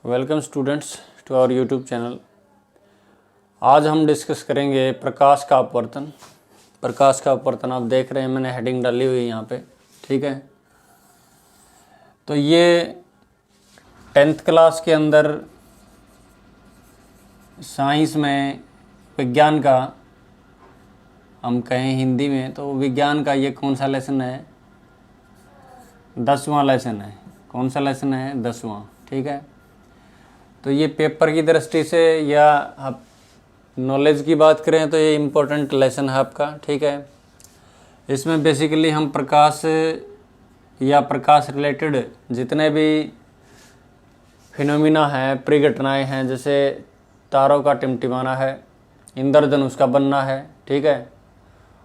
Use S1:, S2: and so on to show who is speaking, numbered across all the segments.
S1: Welcome students to our YouTube channel. आज हम discuss करेंगे प्रकाश का अपवर्तन। प्रकाश का अपवर्तन आप देख रहे हैं, मैंने हेडिंग डाली हुई है यहाँ पे, ठीक है। तो ये 10th क्लास के अंदर साइंस में विज्ञान का, हम कहें हिंदी में तो विज्ञान का ये कौन सा लेसन है? 10वां लेसन है। कौन सा लेसन है? 10वां, ठीक है। तो ये पेपर की दृष्टि से या आप नॉलेज की बात करें तो ये इम्पोर्टेंट लेसन है आपका, ठीक है। इसमें बेसिकली हम प्रकाश या प्रकाश रिलेटेड जितने भी फिनोमिना हैं, परिघटनाएं हैं, जैसे तारों का टिमटिमाना है, इंद्रधनुष का बनना है, ठीक है,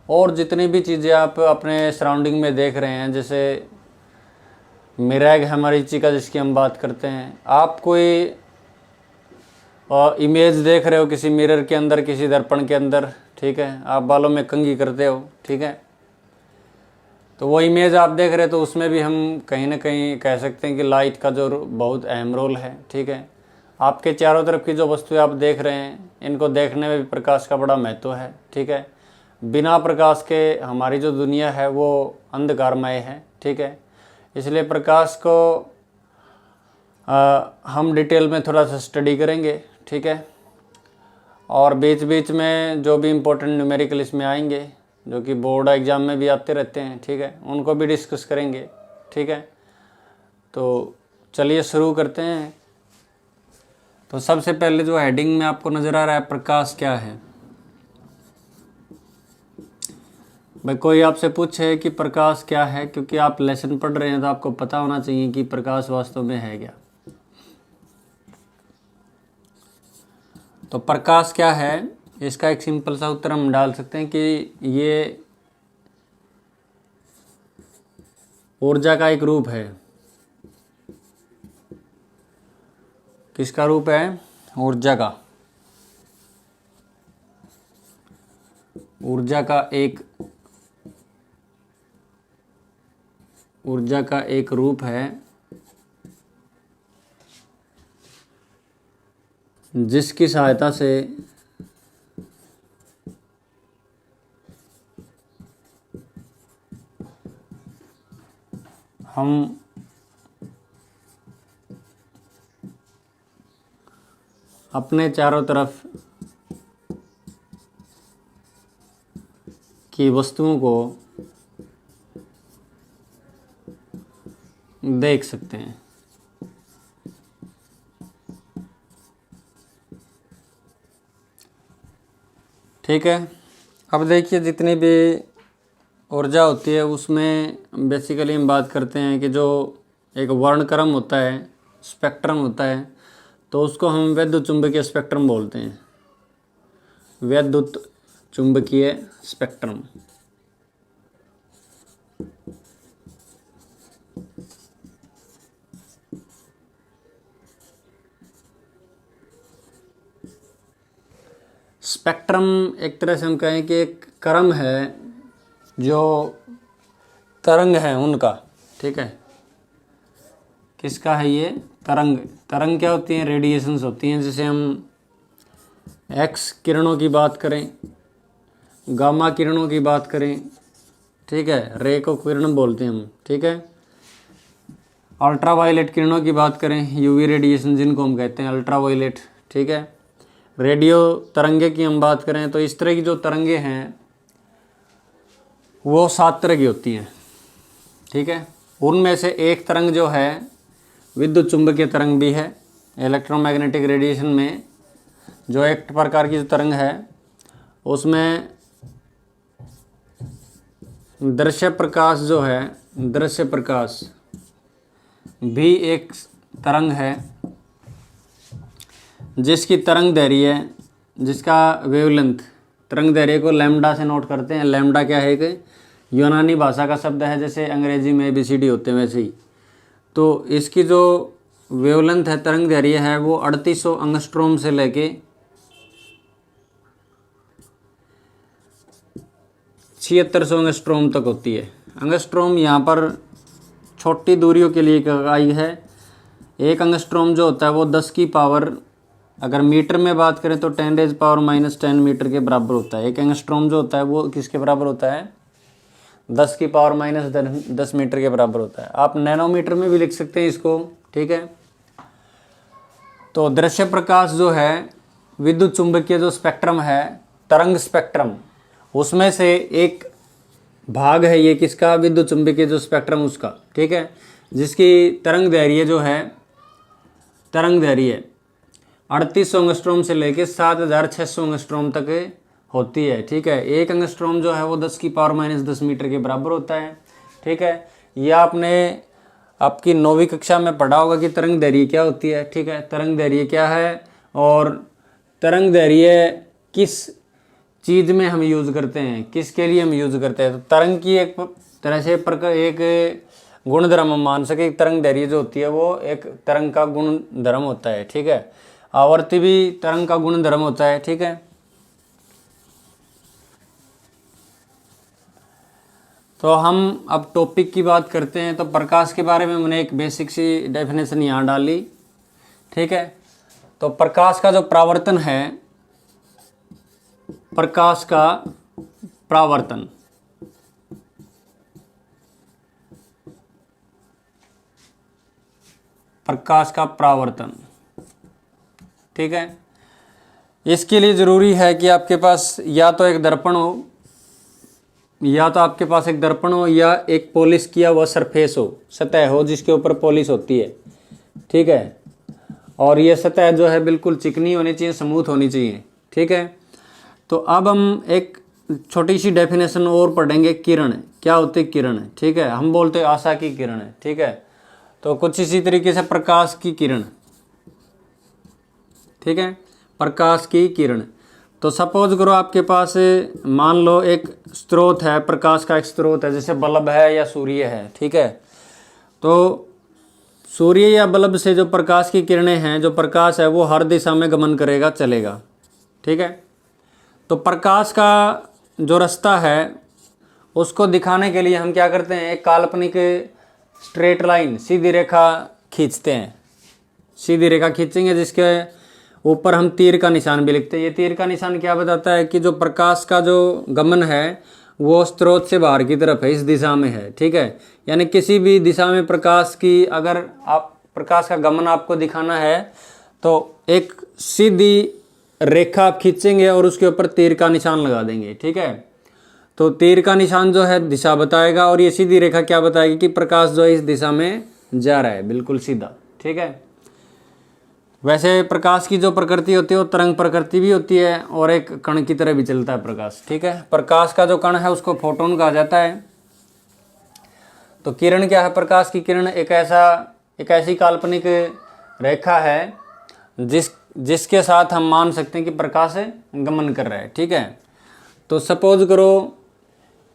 S1: और जितनी भी चीज़ें आप अपने सराउंडिंग में देख रहे हैं, जैसे मिरैग है मरीचिका जिसकी हम बात करते हैं। आप कोई इमेज देख रहे हो किसी मिरर के अंदर, किसी दर्पण के अंदर, ठीक है, आप बालों में कंघी करते हो, ठीक है, तो वो इमेज आप देख रहे हो तो उसमें भी हम कहीं ना कहीं कह सकते हैं कि लाइट का जो बहुत अहम रोल है, ठीक है। आपके चारों तरफ की जो वस्तुएं आप देख रहे हैं, इनको देखने में भी प्रकाश का बड़ा महत्व है, ठीक है। बिना प्रकाश के हमारी जो दुनिया है वो अंधकारमय है, ठीक है। इसलिए प्रकाश को हम डिटेल में थोड़ा सा स्टडी करेंगे, ठीक है। और बीच बीच में जो भी इम्पोर्टेंट न्यूमेरिकल इसमें आएंगे, जो कि बोर्ड एग्ज़ाम में भी आते रहते हैं, ठीक है, उनको भी डिस्कस करेंगे, ठीक है। तो चलिए शुरू करते हैं। तो सबसे पहले जो हेडिंग में आपको नज़र आ रहा है, प्रकाश क्या है। भाई कोई आपसे पूछे कि प्रकाश क्या है, क्योंकि आप लेसन पढ़ रहे हैं तो आपको पता होना चाहिए कि प्रकाश वास्तव में है क्या। तो प्रकाश क्या है, इसका एक सिंपल सा उत्तर हम डाल सकते हैं कि ये ऊर्जा का एक रूप है। किसका रूप है? ऊर्जा का। ऊर्जा का एक रूप है जिसकी सहायता से हम अपने चारों तरफ की वस्तुओं को देख सकते हैं। ठीक है। अब देखिए, जितनी भी ऊर्जा होती है उसमें बेसिकली हम बात करते हैं कि जो एक वर्णक्रम होता है, स्पेक्ट्रम होता है, तो उसको हम वैद्युत चुंबकीय स्पेक्ट्रम बोलते हैं। वैद्युत चुंबकीय स्पेक्ट्रम। स्पेक्ट्रम एक तरह से हम कहें कि एक क्रम है जो तरंग है उनका, ठीक है। किसका है ये? तरंग। तरंग क्या होती हैं? रेडिएशंस होती हैं। जैसे हम एक्स किरणों की बात करें, गामा किरणों की बात करें, ठीक है, रे को किरण बोलते हैं हम, ठीक है। अल्ट्रावायलेट किरणों की बात करें, यूवी रेडिएशन जिनको हम कहते हैं अल्ट्रावायलेट, ठीक है। रेडियो तरंगे की हम बात करें तो इस तरह की जो तरंगे हैं वो 7 तरह की होती हैं, ठीक है। उनमें से एक तरंग जो है विद्युत चुंबकीय तरंग भी है। इलेक्ट्रोमैग्नेटिक रेडिएशन में जो एक प्रकार की जो तरंग है उसमें दृश्य प्रकाश जो है, दृश्य प्रकाश भी एक तरंग है जिसकी तरंग दैर्घ्य, जिसका वेवलेंथ, तरंग दैर्घ्य को लैम्डा से नोट करते हैं। लैम्डा क्या है कि यूनानी भाषा का शब्द है, जैसे अंग्रेजी में ABCD होते हैं वैसे ही। तो इसकी जो वेवलेंथ है, तरंग दैर्घ्य है, वो 3800 एंगस्ट्रॉम से लेके 7600 एंगस्ट्रॉम तक होती है। एंगस्ट्रॉम यहाँ पर छोटी दूरियों के लिए इकाई है। एक एंगस्ट्रॉम जो होता है वो 10 की पावर, अगर मीटर में बात करें तो 10⁻⁻10 मीटर के बराबर होता है। एक एंगस्ट्रॉम जो होता है वो किसके बराबर होता है? 10 की पावर -10 मीटर के बराबर होता है। आप नैनोमीटर में भी लिख सकते हैं इसको, ठीक है। तो दृश्य प्रकाश जो है, विद्युत चुंबकीय जो स्पेक्ट्रम है, तरंग स्पेक्ट्रम, उसमें से एक भाग है ये किसका? विद्युत चुंबकीय जो स्पेक्ट्रम उसका, ठीक है, जिसकी तरंग दैर्घ्य जो है, तरंग दैर्घ्य 3800 एंगस्ट्रॉम से लेके 7600 एंगस्ट्रॉम तक होती है, ठीक है। एक एंगस्ट्रॉम जो है वो 10 की पावर -10 मीटर के बराबर होता है, ठीक है। ये आपने आपकी 9वीं कक्षा में पढ़ा होगा कि तरंग दैर्घ्य क्या होती है, ठीक है। तरंग दैर्घ्य क्या है और तरंग दैर्घ्य किस चीज़ में हम यूज़ करते हैं, किसके लिए हम यूज़ करते हैं। तो तरंग की एक तरह से एक गुणधर्म हम मान सके, तरंग दैर्घ्य जो होती है वो एक तरंग का गुणधर्म होता है, ठीक है। आवर्ती भी तरंग का गुणधर्म होता है, ठीक है। तो हम अब टॉपिक की बात करते हैं। तो प्रकाश के बारे में हमने एक बेसिक सी डेफिनेशन यहाँ डाली, ठीक है। तो प्रकाश का जो परावर्तन है, प्रकाश का परावर्तन, प्रकाश का परावर्तन, ठीक है। इसके लिए ज़रूरी है कि आपके पास या तो एक दर्पण हो, या तो आपके पास एक दर्पण हो, या एक पॉलिश किया हुआ सरफेस हो, सतह हो जिसके ऊपर पॉलिश होती है, ठीक है। और ये सतह जो है बिल्कुल चिकनी होनी चाहिए, स्मूथ होनी चाहिए, ठीक है। तो अब हम एक छोटी सी डेफिनेशन और पढ़ेंगे। किरण क्या होती है? किरण, ठीक है। हम बोलते हैं आशा की किरण, ठीक है। तो कुछ इसी तरीके से प्रकाश की किरण, ठीक है, प्रकाश की किरण। तो सपोज करो आपके पास मान लो एक स्रोत है, प्रकाश का एक स्रोत है, जैसे बल्ब है या सूर्य है, ठीक है। तो सूर्य या बल्ब से जो प्रकाश की किरणें हैं, जो प्रकाश है वो हर दिशा में गमन करेगा, चलेगा, ठीक है। तो प्रकाश का जो रास्ता है उसको दिखाने के लिए हम क्या करते हैं? एक काल्पनिक स्ट्रेट लाइन, सीधी रेखा खींचते हैं। सीधी रेखा खींचेंगे जिसके ऊपर हम तीर का निशान भी लिखते हैं। ये तीर का निशान क्या बताता है कि जो प्रकाश का जो गमन है वो स्रोत से बाहर की तरफ है, इस दिशा में है, ठीक है। यानी किसी भी दिशा में प्रकाश की, अगर आप प्रकाश का गमन आपको दिखाना है तो एक सीधी रेखा खींचेंगे और उसके ऊपर तीर का निशान लगा देंगे, ठीक है। तो तीर का निशान जो है दिशा बताएगा और ये सीधी रेखा क्या बताएगी कि प्रकाश जो है इस दिशा में जा रहा है, बिल्कुल सीधा, ठीक है। वैसे प्रकाश की जो प्रकृति होती है वो तरंग प्रकृति भी होती है और एक कण की तरह भी चलता है प्रकाश, ठीक है। प्रकाश का जो कण है उसको फोटोन कहा जाता है। तो किरण क्या है? प्रकाश की किरण एक ऐसी काल्पनिक रेखा है जिसके साथ हम मान सकते हैं कि प्रकाश गमन कर रहा है, ठीक है। तो सपोज करो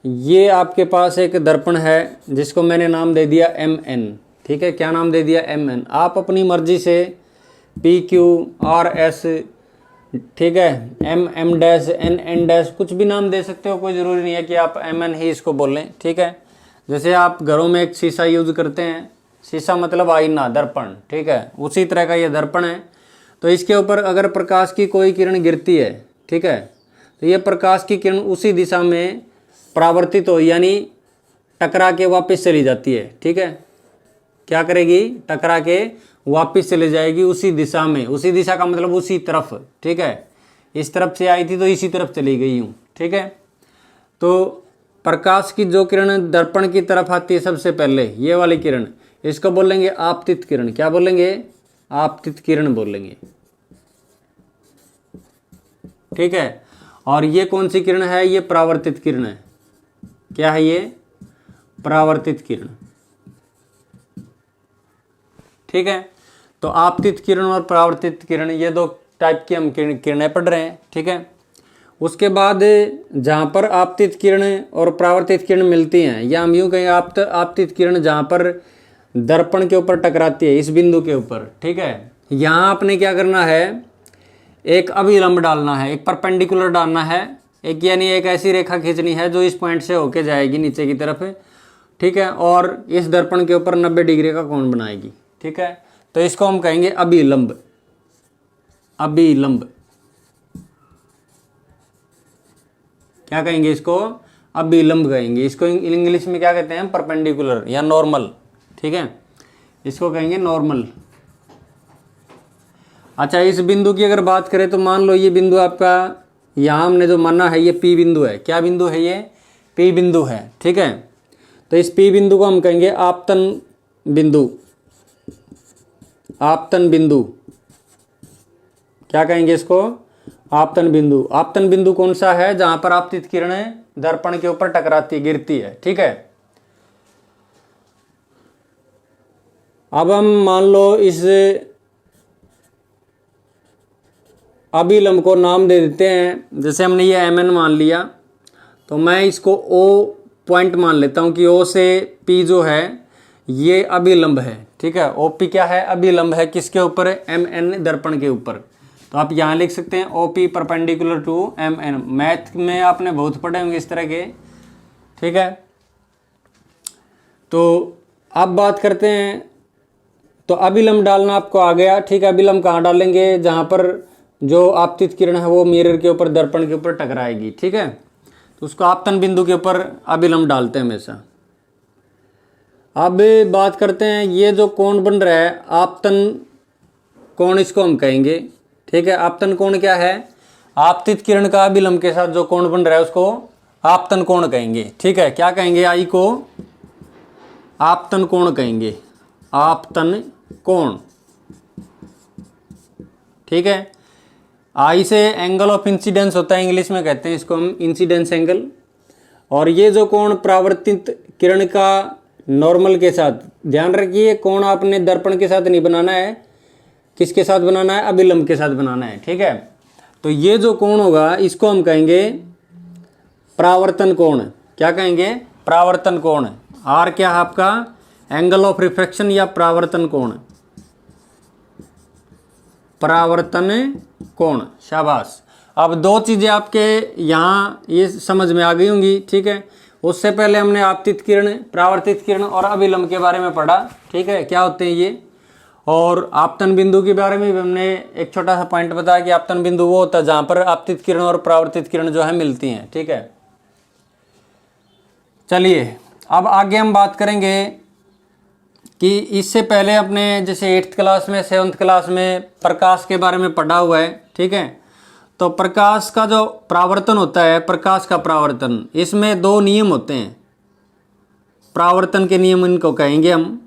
S1: ये आपके पास एक दर्पण है जिसको मैंने नाम दे दिया MN, ठीक है। क्या नाम दे दिया? MN। आप अपनी मर्जी से PQRS, ठीक है, MM-NN- कुछ भी नाम दे सकते हो, कोई ज़रूरी नहीं है कि आप MN ही इसको बोलें, ठीक है। जैसे आप घरों में एक शीशा यूज़ करते हैं, शीशा मतलब आईना, दर्पण, ठीक है, उसी तरह का ये दर्पण है। तो इसके ऊपर अगर प्रकाश की कोई किरण गिरती है, ठीक है, तो ये प्रकाश की किरण उसी दिशा में परावर्तित हो, यानी टकरा के वापस चली जाती है, ठीक है। क्या करेगी? टकरा के वापस चले जाएगी उसी दिशा में। उसी दिशा का मतलब उसी तरफ, ठीक है। इस तरफ से आई थी तो इसी तरफ चली गई हूँ, ठीक है। तो प्रकाश की जो किरण दर्पण की तरफ आती है सबसे पहले, ये वाली किरण, इसको बोलेंगे आपतित किरण। क्या बोलेंगे? आपतित किरण बोलेंगे, ठीक है। और ये कौन सी किरण है? ये परावर्तित किरण है। क्या है ये? परावर्तित किरण, ठीक है। तो आपतित किरण और परावर्तित किरण, ये दो टाइप की हम किरणें पढ़ रहे हैं, ठीक है। उसके बाद जहाँ पर आपतित किरण और परावर्तित किरण मिलती हैं, या हम यूँ कहें आपतित किरण जहाँ पर दर्पण के ऊपर टकराती है, इस बिंदु के ऊपर, ठीक है। यहाँ आपने क्या करना है? एक अभिलंब डालना है, एक परपेंडिकुलर डालना है, एक यानी एक ऐसी रेखा खींचनी है जो इस पॉइंट से होके जाएगी नीचे की तरफ, ठीक है, और इस दर्पण के ऊपर 90 डिग्री का कोण बनाएगी, ठीक है। तो इसको हम कहेंगे अभिलंब। अभिलंब क्या कहेंगे इसको? अभिलंब कहेंगे। इसको इंग्लिश में क्या कहते हैं? परपेंडिकुलर या नॉर्मल। ठीक है, इसको कहेंगे नॉर्मल। अच्छा, इस बिंदु की अगर बात करें तो मान लो ये बिंदु आपका, यहाँ हमने जो माना है ये पी बिंदु है। क्या बिंदु है ये? पी बिंदु है। ठीक है, तो इस पी बिंदु को हम कहेंगे आपतन बिंदु। आपतन बिंदु क्या कहेंगे इसको? आपतन बिंदु। आपतन बिंदु कौन सा है? जहां पर आपतित किरणें दर्पण के ऊपर टकराती, गिरती है। ठीक है, अब हम मान लो इस अभिलंब को नाम दे देते हैं। जैसे हमने ये एम एन मान लिया, तो मैं इसको ओ पॉइंट मान लेता हूं कि ओ से पी जो है ये अभिलंब है। ठीक है, ओ पी क्या है? अभिलंब है। किसके ऊपर? एम एन दर्पण के ऊपर। तो आप यहाँ लिख सकते हैं O P perpendicular to M N. Math में आपने बहुत पढ़े होंगे इस तरह के। ठीक है, तो अब बात करते हैं, तो अभिलंब डालना आपको आ गया। ठीक है, अभिलंब कहाँ डालेंगे? जहाँ पर जो आपतित किरण है वो मिरर के ऊपर, दर्पण के ऊपर टकराएगी। ठीक है, तो उसको आपतन बिंदु के ऊपर अभिलंब डालते हैं हमेशा। अब बात करते हैं, ये जो कोण बन रहा है आपतन कोण, इसको हम कहेंगे। ठीक है, आपतन कोण क्या है? आपतित किरण का अभिलंब के साथ जो कोण बन रहा है उसको आपतन कोण कहेंगे। ठीक है, क्या कहेंगे? आई को आपतन कोण कहेंगे। आपतन कोण। ठीक है, आई से एंगल ऑफ इंसिडेंस होता है, इंग्लिश में कहते हैं इसको हम इंसिडेंस एंगल। और ये जो कोण परावर्तित किरण का नॉर्मल के साथ, ध्यान रखिए कोण आपने दर्पण के साथ नहीं बनाना है, किसके साथ बनाना है? अभिलंब के साथ बनाना है। ठीक है, तो ये जो कोण होगा इसको हम कहेंगे परावर्तन कोण। क्या कहेंगे? परावर्तन कोण। आर क्या है आपका? एंगल ऑफ रिफ्रैक्शन या परावर्तन कोण। परावर्तन कोण, शाबाश। अब दो चीजें आपके यहाँ ये समझ में आ गई होंगी। ठीक है, उससे पहले हमने आपतित किरण, परावर्तित किरण और अभिलंब के बारे में पढ़ा। ठीक है, क्या होते हैं ये, और आपतन बिंदु के बारे में भी हमने एक छोटा सा पॉइंट बताया कि आपतन बिंदु वो होता है जहां पर आपतित किरण और परावर्तित किरण जो है मिलती हैं। ठीक है, चलिए अब आगे हम बात करेंगे कि इससे पहले अपने जैसे 8th क्लास में, 7th क्लास में प्रकाश के बारे में पढ़ा हुआ है। ठीक है, तो प्रकाश का जो परावर्तन होता है, प्रकाश का परावर्तन, इसमें दो नियम होते हैं। परावर्तन के नियम इनको कहेंगे हम।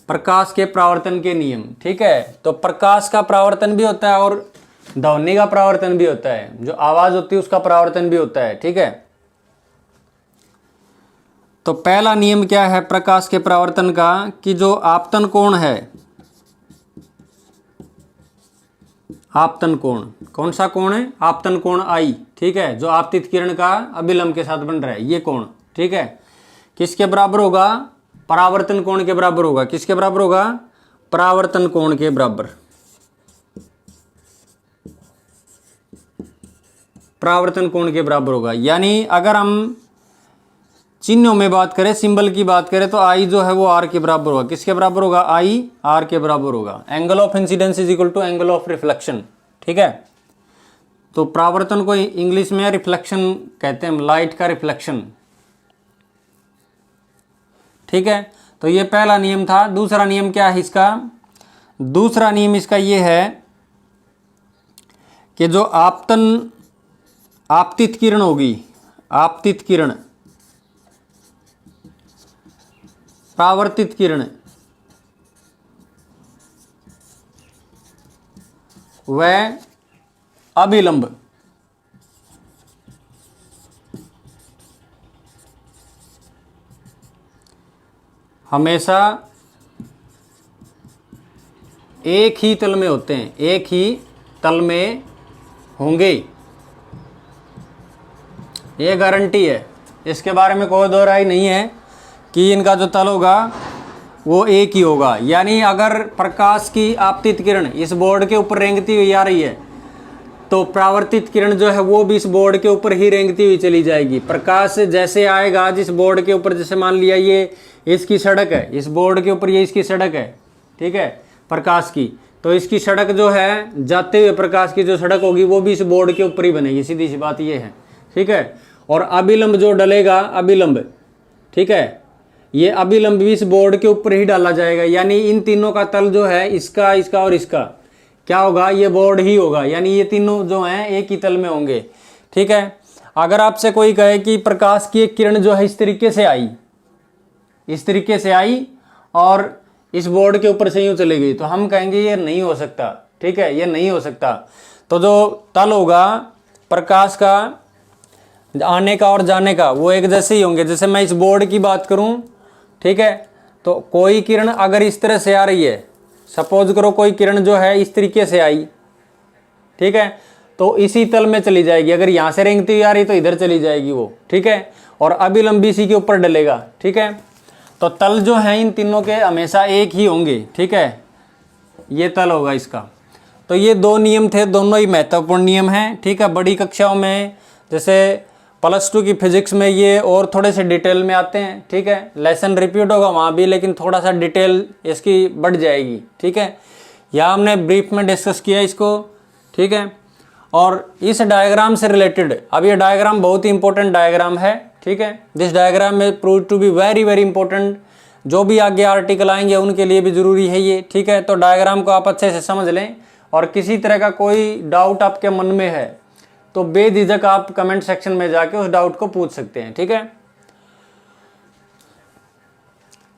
S1: प्रकाश के परावर्तन के नियम। ठीक है, तो प्रकाश का परावर्तन भी होता है और ध्वनि का परावर्तन भी होता है, जो आवाज होती है उसका परावर्तन भी होता है। ठीक है, तो पहला नियम क्या है प्रकाश के परावर्तन का, कि जो आपतन कोण है, आपतन कोण, कौन सा कोण है? आपतन कोण आई। ठीक है, जो आपतित किरण का अभिलंब के साथ बन रहा है ये कोण। ठीक है, किसके बराबर होगा? परावर्तन कोण के बराबर होगा। किसके बराबर होगा? परावर्तन कोण के बराबर। परावर्तन कोण के बराबर होगा। यानी अगर हम चिन्हों में बात करें, सिंबल की बात करें, तो आई जो है वो आर के बराबर होगा। किसके बराबर होगा? आई आर के बराबर होगा। Angle of incidence is equal to angle of reflection. ठीक है, तो परावर्तन को इंग्लिश में रिफ्लेक्शन कहते हैं, लाइट का रिफ्लेक्शन। ठीक है, तो ये पहला नियम था। दूसरा नियम क्या है इसका? दूसरा नियम इसका ये है कि जो आपतित किरण होगी, आपतित किरण, परावर्तित किरण, वह अभिलंब, हमेशा एक ही तल में होते हैं, एक ही तल में होंगे। ये गारंटी है, इसके बारे में कोई दो राय नहीं है कि इनका जो तल होगा वो एक ही होगा। यानी अगर प्रकाश की आपतित किरण इस बोर्ड के ऊपर रेंगती हुई आ रही है तो परावर्तित किरण जो है वो भी इस बोर्ड के ऊपर ही रेंगती हुई चली जाएगी। प्रकाश जैसे आएगा जिस बोर्ड के ऊपर, जैसे मान लिया ये इसकी सड़क है, इस बोर्ड के ऊपर ये इसकी सड़क है, ठीक है, प्रकाश की, तो इसकी सड़क जो है जाते हुए प्रकाश की जो सड़क होगी वो भी इस बोर्ड के ऊपर ही बनेगी, सीधी सी बात ये है, ठीक है। और अभिलंब जो डलेगा, अभिलंब, ठीक है, ये अभिलंब भी इस बोर्ड के ऊपर ही डाला जाएगा, यानी इन तीनों का तल जो है इसका, इसका और इसका क्या होगा, ये बोर्ड ही होगा, यानी ये तीनों जो हैं एक ही तल में होंगे, ठीक है। अगर आपसे कोई कहे कि प्रकाश की एक किरण जो है इस तरीके से आई, इस तरीके से आई और इस बोर्ड के ऊपर से यूं चली गई, तो हम कहेंगे ये नहीं हो सकता, ठीक है, ये नहीं हो सकता। तो जो तल होगा प्रकाश का आने का और जाने का वो एक जैसे ही होंगे। जैसे मैं इस बोर्ड की बात करूं, ठीक है, तो कोई किरण अगर इस तरह से आ रही है, सपोज करो कोई किरण जो है इस तरीके से आई, ठीक है, तो इसी तल में चली जाएगी। अगर यहां से रेंगती हुई आ रही तो इधर चली जाएगी वो, ठीक है, और अभिलंब इसी के ऊपर डलेगा, ठीक है। तो तल जो है इन तीनों के हमेशा एक ही होंगे, ठीक है, ये तल होगा इसका। तो ये दो नियम थे, दोनों ही महत्वपूर्ण नियम हैं, ठीक है। बड़ी कक्षाओं में जैसे +2 की फिजिक्स में ये और थोड़े से डिटेल में आते हैं, ठीक है, लेसन रिपीट होगा वहाँ भी, लेकिन थोड़ा सा डिटेल इसकी बढ़ जाएगी, ठीक है। यहाँ हमने ब्रीफ में डिस्कस किया इसको, ठीक है। और इस डायग्राम से रिलेटेड, अब ये डायग्राम बहुत ही इंपॉर्टेंट डायग्राम है, ठीक है, दिस डायग्राम में prove to be very very important, जो भी आगे आर्टिकल आएंगे उनके लिए भी जरूरी है ये, ठीक है। तो डायग्राम को आप अच्छे से समझ लें, और किसी तरह का कोई डाउट आपके मन में है तो बेझिझक आप कमेंट सेक्शन में जाके उस डाउट को पूछ सकते हैं, ठीक है।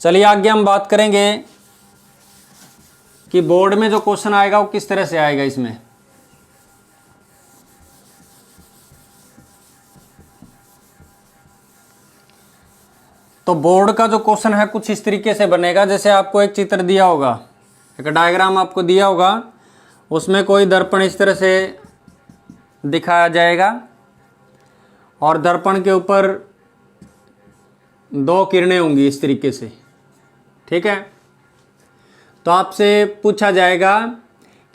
S1: चलिए आगे हम बात करेंगे कि बोर्ड में जो क्वेश्चन आएगा वो किस तरह से आएगा इसमें। तो बोर्ड का जो क्वेश्चन है कुछ इस तरीके से बनेगा, जैसे आपको एक चित्र दिया होगा, एक डायग्राम आपको दिया होगा, उसमें कोई दर्पण इस तरह से दिखाया जाएगा और दर्पण के ऊपर दो किरणें होंगी इस तरीके से, ठीक है। तो आपसे पूछा जाएगा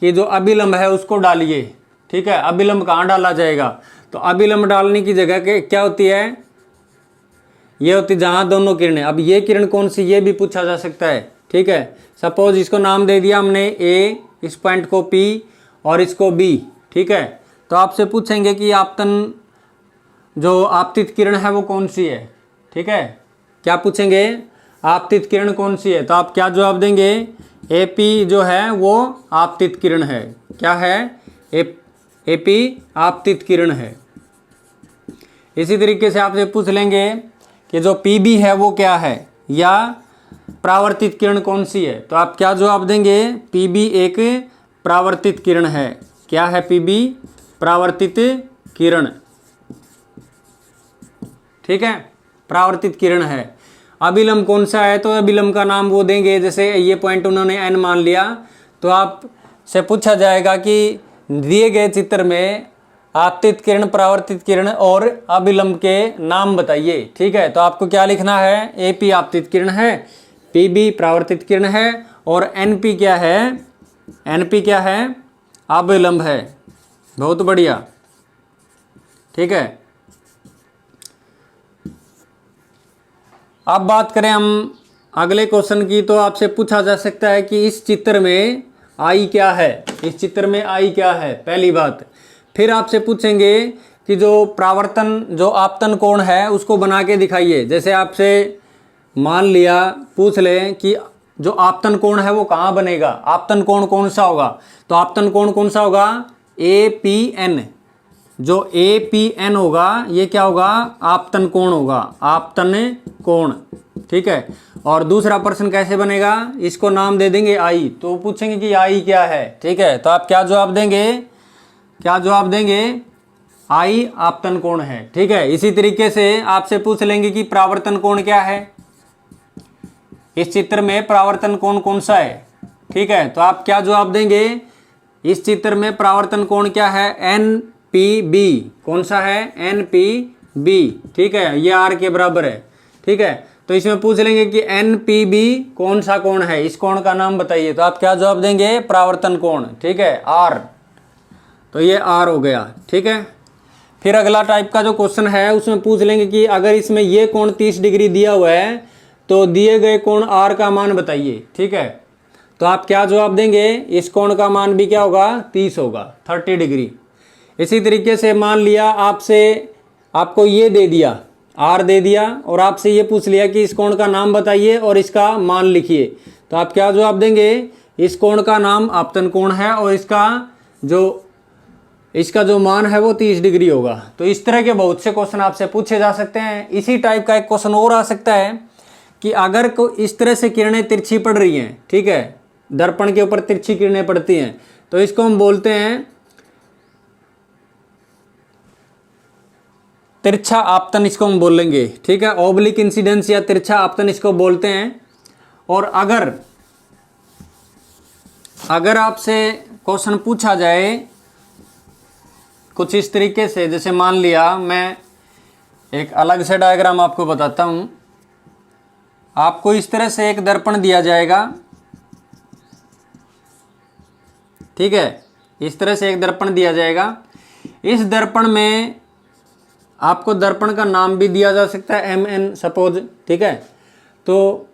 S1: कि जो अभिलंब है उसको डालिए, ठीक है। अभिलंब कहाँ डाला जाएगा, तो अभिलंब डालने की जगह के क्या होती है, ये होती जहां दोनों किरणें। अब ये किरण कौन सी, ये भी पूछा जा सकता है, ठीक है। सपोज इसको नाम दे दिया हमने ए, इस पॉइंट को P और इसको B, ठीक है। तो आपसे पूछेंगे कि आपतन जो आपतित किरण है वो कौन सी है, ठीक है। क्या पूछेंगे, आपतित किरण कौन सी है, तो आप क्या जवाब देंगे, AP जो है वो आपतित किरण है। क्या है, AP आपतित किरण है। इसी तरीके से आपसे पूछ लेंगे कि जो PB है वो क्या है, या परावर्तित किरण कौन सी है, तो आप क्या जवाब देंगे, PB एक परावर्तित किरण है। क्या है PB, परावर्तित किरण, ठीक है, परावर्तित किरण है। अभिलंब कौन सा है, तो अभिलंब का नाम वो देंगे, जैसे ये पॉइंट उन्होंने N मान लिया, तो आप से पूछा जाएगा कि दिए गए चित्र में आपतित किरण, परावर्तित किरण और अभिलंब के नाम बताइए, ठीक है। तो आपको क्या लिखना है, AP आपतित किरण है, PB परावर्तित किरण है और NP क्या है, NP क्या है, अभिलंब है। बहुत बढ़िया, ठीक है। अब बात करें हम अगले क्वेश्चन की, तो आपसे पूछा जा सकता है कि इस चित्र में I क्या है, इस चित्र में I क्या है, पहली बात। फिर आपसे पूछेंगे कि जो परावर्तन, जो आपतन कोण है उसको बना के दिखाइए। जैसे आपसे मान लिया पूछ लें कि जो आपतन कोण है वो कहाँ बनेगा, आपतन कोण कौन सा होगा, तो आपतन कोण कौन सा होगा, APN। जो APN होगा ये क्या होगा, आपतन कोण होगा, आपतन कोण, ठीक है। और दूसरा प्रश्न कैसे बनेगा, इसको नाम दे देंगे I, तो पूछेंगे कि I क्या है, ठीक है। तो आप क्या जवाब देंगे, क्या जवाब देंगे, I आपतन कोण है, ठीक है। इसी तरीके से आपसे पूछ लेंगे कि परावर्तन कोण क्या है, इस चित्र में परावर्तन कोण कौन सा है, ठीक है। तो आप क्या जवाब देंगे, इस चित्र में परावर्तन कोण क्या है, NPB, कौन सा है, NPB, ठीक है, ये R के बराबर है, ठीक है। तो इसमें पूछ लेंगे कि NPB कौन सा कोण है, इस कोण का नाम बताइए, तो आप क्या जवाब देंगे, परावर्तन कोण, ठीक है, R। तो ये R हो गया, ठीक है। फिर अगला टाइप का जो क्वेश्चन है उसमें पूछ लेंगे कि अगर इसमें ये कोण 30 डिग्री दिया हुआ है तो दिए गए कोण R का मान बताइए, ठीक है। तो आप क्या जवाब देंगे, इस कोण का मान भी क्या होगा, 30 होगा, 30 डिग्री। इसी तरीके से मान लिया आपको ये दे दिया, R दे दिया, और आपसे ये पूछ लिया कि इस कोण का नाम बताइए और इसका मान लिखिए, तो आप क्या जवाब देंगे, इस कोण का नाम आपतन कोण है और इसका जो मान है वो 30 डिग्री होगा। तो इस तरह के बहुत से क्वेश्चन आपसे पूछे जा सकते हैं। इसी टाइप का एक क्वेश्चन और आ सकता है कि अगर इस तरह से किरणें तिरछी पड़ रही हैं, ठीक है, दर्पण के ऊपर तिरछी किरणें पड़ती हैं, तो इसको हम बोलते हैं तिरछा आपतन, इसको हम बोलेंगे, ठीक है, ऑब्लिक इंसिडेंस या तिरछा आपतन इसको बोलते हैं। और अगर आपसे क्वेश्चन पूछा जाए कुछ इस तरीके से, जैसे मान लिया, मैं एक अलग से डायग्राम आपको बताता हूं। आपको इस तरह से एक दर्पण दिया जाएगा, ठीक है, इस तरह से एक दर्पण दिया जाएगा। इस दर्पण में आपको दर्पण का नाम भी दिया जा सकता है, MN सपोज, ठीक है। तो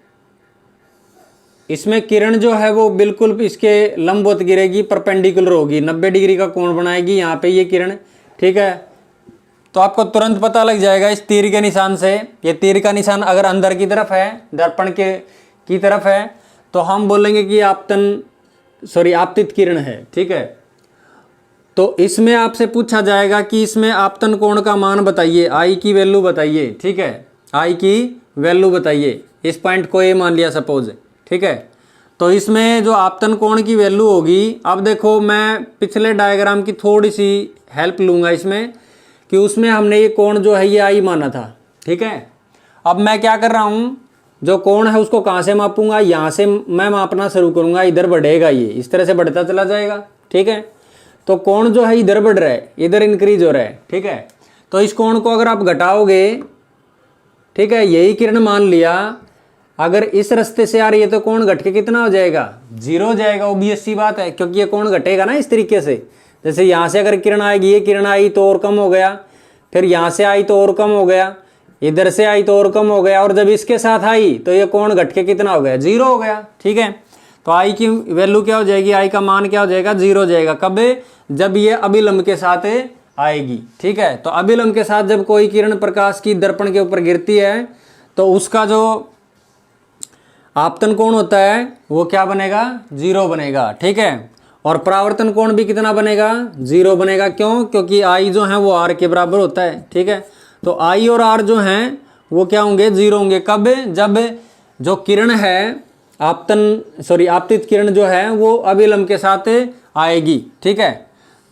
S1: इसमें किरण जो है वो बिल्कुल इसके लंबवत गिरेगी, परपेंडिकुलर होगी, 90 डिग्री का कोण बनाएगी यहाँ पे ये किरण, ठीक है। तो आपको तुरंत पता लग जाएगा इस तीर के निशान से, ये तीर का निशान अगर अंदर की तरफ है, दर्पण की तरफ है, तो हम बोलेंगे कि आपतित किरण है, ठीक है। तो इसमें आपसे पूछा जाएगा कि इसमें आपतन कोण का मान बताइए, I की वैल्यू बताइए, ठीक है, I की वैल्यू बताइए। इस पॉइंट को A मान लिया सपोज, ठीक है। तो इसमें जो आपतन कोण की वैल्यू होगी, अब देखो मैं पिछले डायग्राम की थोड़ी सी हेल्प लूँगा इसमें, कि उसमें हमने ये कोण जो है ये I माना था, ठीक है। अब मैं क्या कर रहा हूँ, जो कोण है उसको कहाँ से मापूंगा, यहाँ से मैं मापना शुरू करूँगा, इधर बढ़ेगा, ये इस तरह से बढ़ता चला जाएगा, ठीक है। तो कोण जो है इधर बढ़ रहा है, इधर इंक्रीज हो रहा है, ठीक है। तो इस कोण को अगर आप घटाओगे, ठीक है, यही किरण मान लिया, अगर इस रास्ते से आ रही है तो कोण घट के कितना हो जाएगा, 0 हो जाएगा, ऑब्वियस सी बात है, क्योंकि ये कोण घटेगा ना इस तरीके से। जैसे यहाँ से अगर किरण आएगी, ये किरण आई तो और कम हो गया, फिर यहाँ से आई तो और कम हो गया, इधर से आई तो और कम हो गया, और जब इसके साथ आई तो ये कोण घट के कितना हो गया, 0 हो गया, ठीक है। तो I की वैल्यू क्या हो जाएगी, I का मान क्या हो जाएगा, 0 हो जाएगा। कब, जब ये अभिलंब के साथ आएगी, ठीक है। तो अभिलंब के साथ जब कोई किरण प्रकाश की दर्पण के ऊपर गिरती है तो उसका जो आपतन कोण होता है वो क्या बनेगा, 0 बनेगा, ठीक है। और परावर्तन कोण भी कितना बनेगा, 0 बनेगा। क्यों, क्योंकि I जो है वो R के बराबर होता है, ठीक है। तो I और R जो हैं वो क्या होंगे, 0 होंगे। कब, जब जो किरण है आपतित किरण जो है वो अभिलंब के साथ आएगी, ठीक है।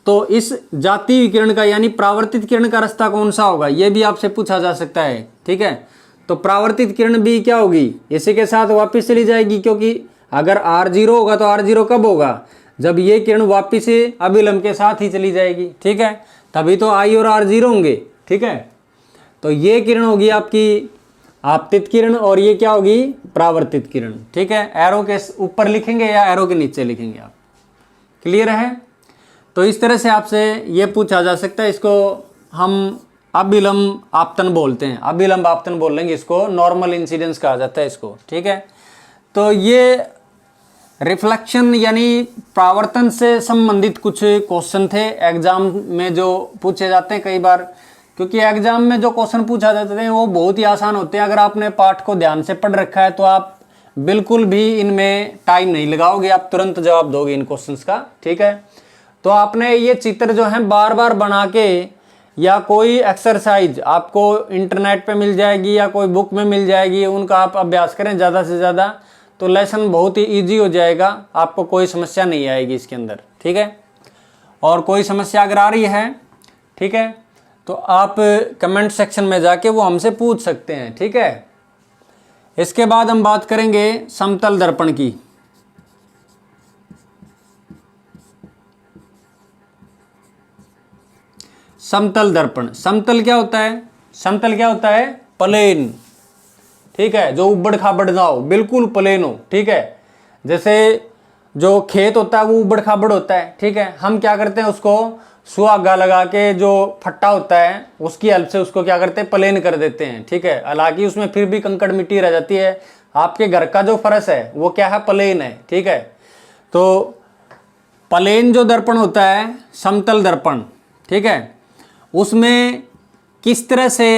S1: तो इस जाती हुई किरण का यानी परावर्तित किरण का रास्ता कौन सा होगा, ये भी आपसे पूछा जा सकता है, ठीक है। तो परावर्तित किरण भी क्या होगी, इसी के साथ वापस चली जाएगी, क्योंकि अगर R0 होगा तो R0 कब होगा, जब ये किरण वापस अभिलंब के साथ ही चली जाएगी, ठीक है। तभी तो I और R 0 होंगे, ठीक है। तो ये किरण होगी आपकी आपतित किरण और ये क्या होगी, परावर्तित किरण, ठीक है। एरो के ऊपर लिखेंगे या एरो के नीचे लिखेंगे आप, क्लियर है। तो इस तरह से आपसे ये पूछा जा सकता है, इसको हम अभिलंब आपतन बोलते हैं, अभिलंब आपतन बोल लेंगे इसको, नॉर्मल इंसिडेंस कहा जाता है इसको, ठीक है। तो ये रिफ्लेक्शन यानी परावर्तन से संबंधित कुछ क्वेश्चन थे एग्जाम में जो पूछे जाते हैं कई बार, क्योंकि एग्जाम में जो क्वेश्चन पूछा जाते हैं वो बहुत ही आसान होते हैं। अगर आपने पाठ को ध्यान से पढ़ रखा है तो आप बिल्कुल भी इनमें टाइम नहीं लगाओगे, आप तुरंत जवाब दोगे इन क्वेश्चंस का, ठीक है। तो आपने ये चित्र जो है बार बार बना के, या कोई एक्सरसाइज आपको इंटरनेट पे मिल जाएगी या कोई बुक में मिल जाएगी, उनका आप अभ्यास करें ज़्यादा से ज़्यादा, तो लेसन बहुत ही ईजी हो जाएगा, आपको कोई समस्या नहीं आएगी इसके अंदर, ठीक है। और कोई समस्या अगर आ रही है, ठीक है, तो आप कमेंट सेक्शन में जाके वो हमसे पूछ सकते हैं, ठीक है। इसके बाद हम बात करेंगे समतल दर्पण की। समतल दर्पण, समतल क्या होता है, समतल क्या होता है, प्लेन, ठीक है, जो उबड़ खाबड़ ना हो, बिल्कुल प्लेन हो, ठीक है। जैसे जो खेत होता है वो उबड़ खाबड़ होता है, ठीक है। हम क्या करते हैं, उसको सुहागा लगा के जो फट्टा होता है उसकी हेल्प से उसको क्या करते हैं, प्लेन कर देते हैं, ठीक है। हालांकि उसमें फिर भी कंकड़ मिट्टी रह जाती है। आपके घर का जो फर्श है वो क्या है, प्लेन है, ठीक है। तो प्लेन जो दर्पण होता है, समतल दर्पण, ठीक है, उसमें किस तरह से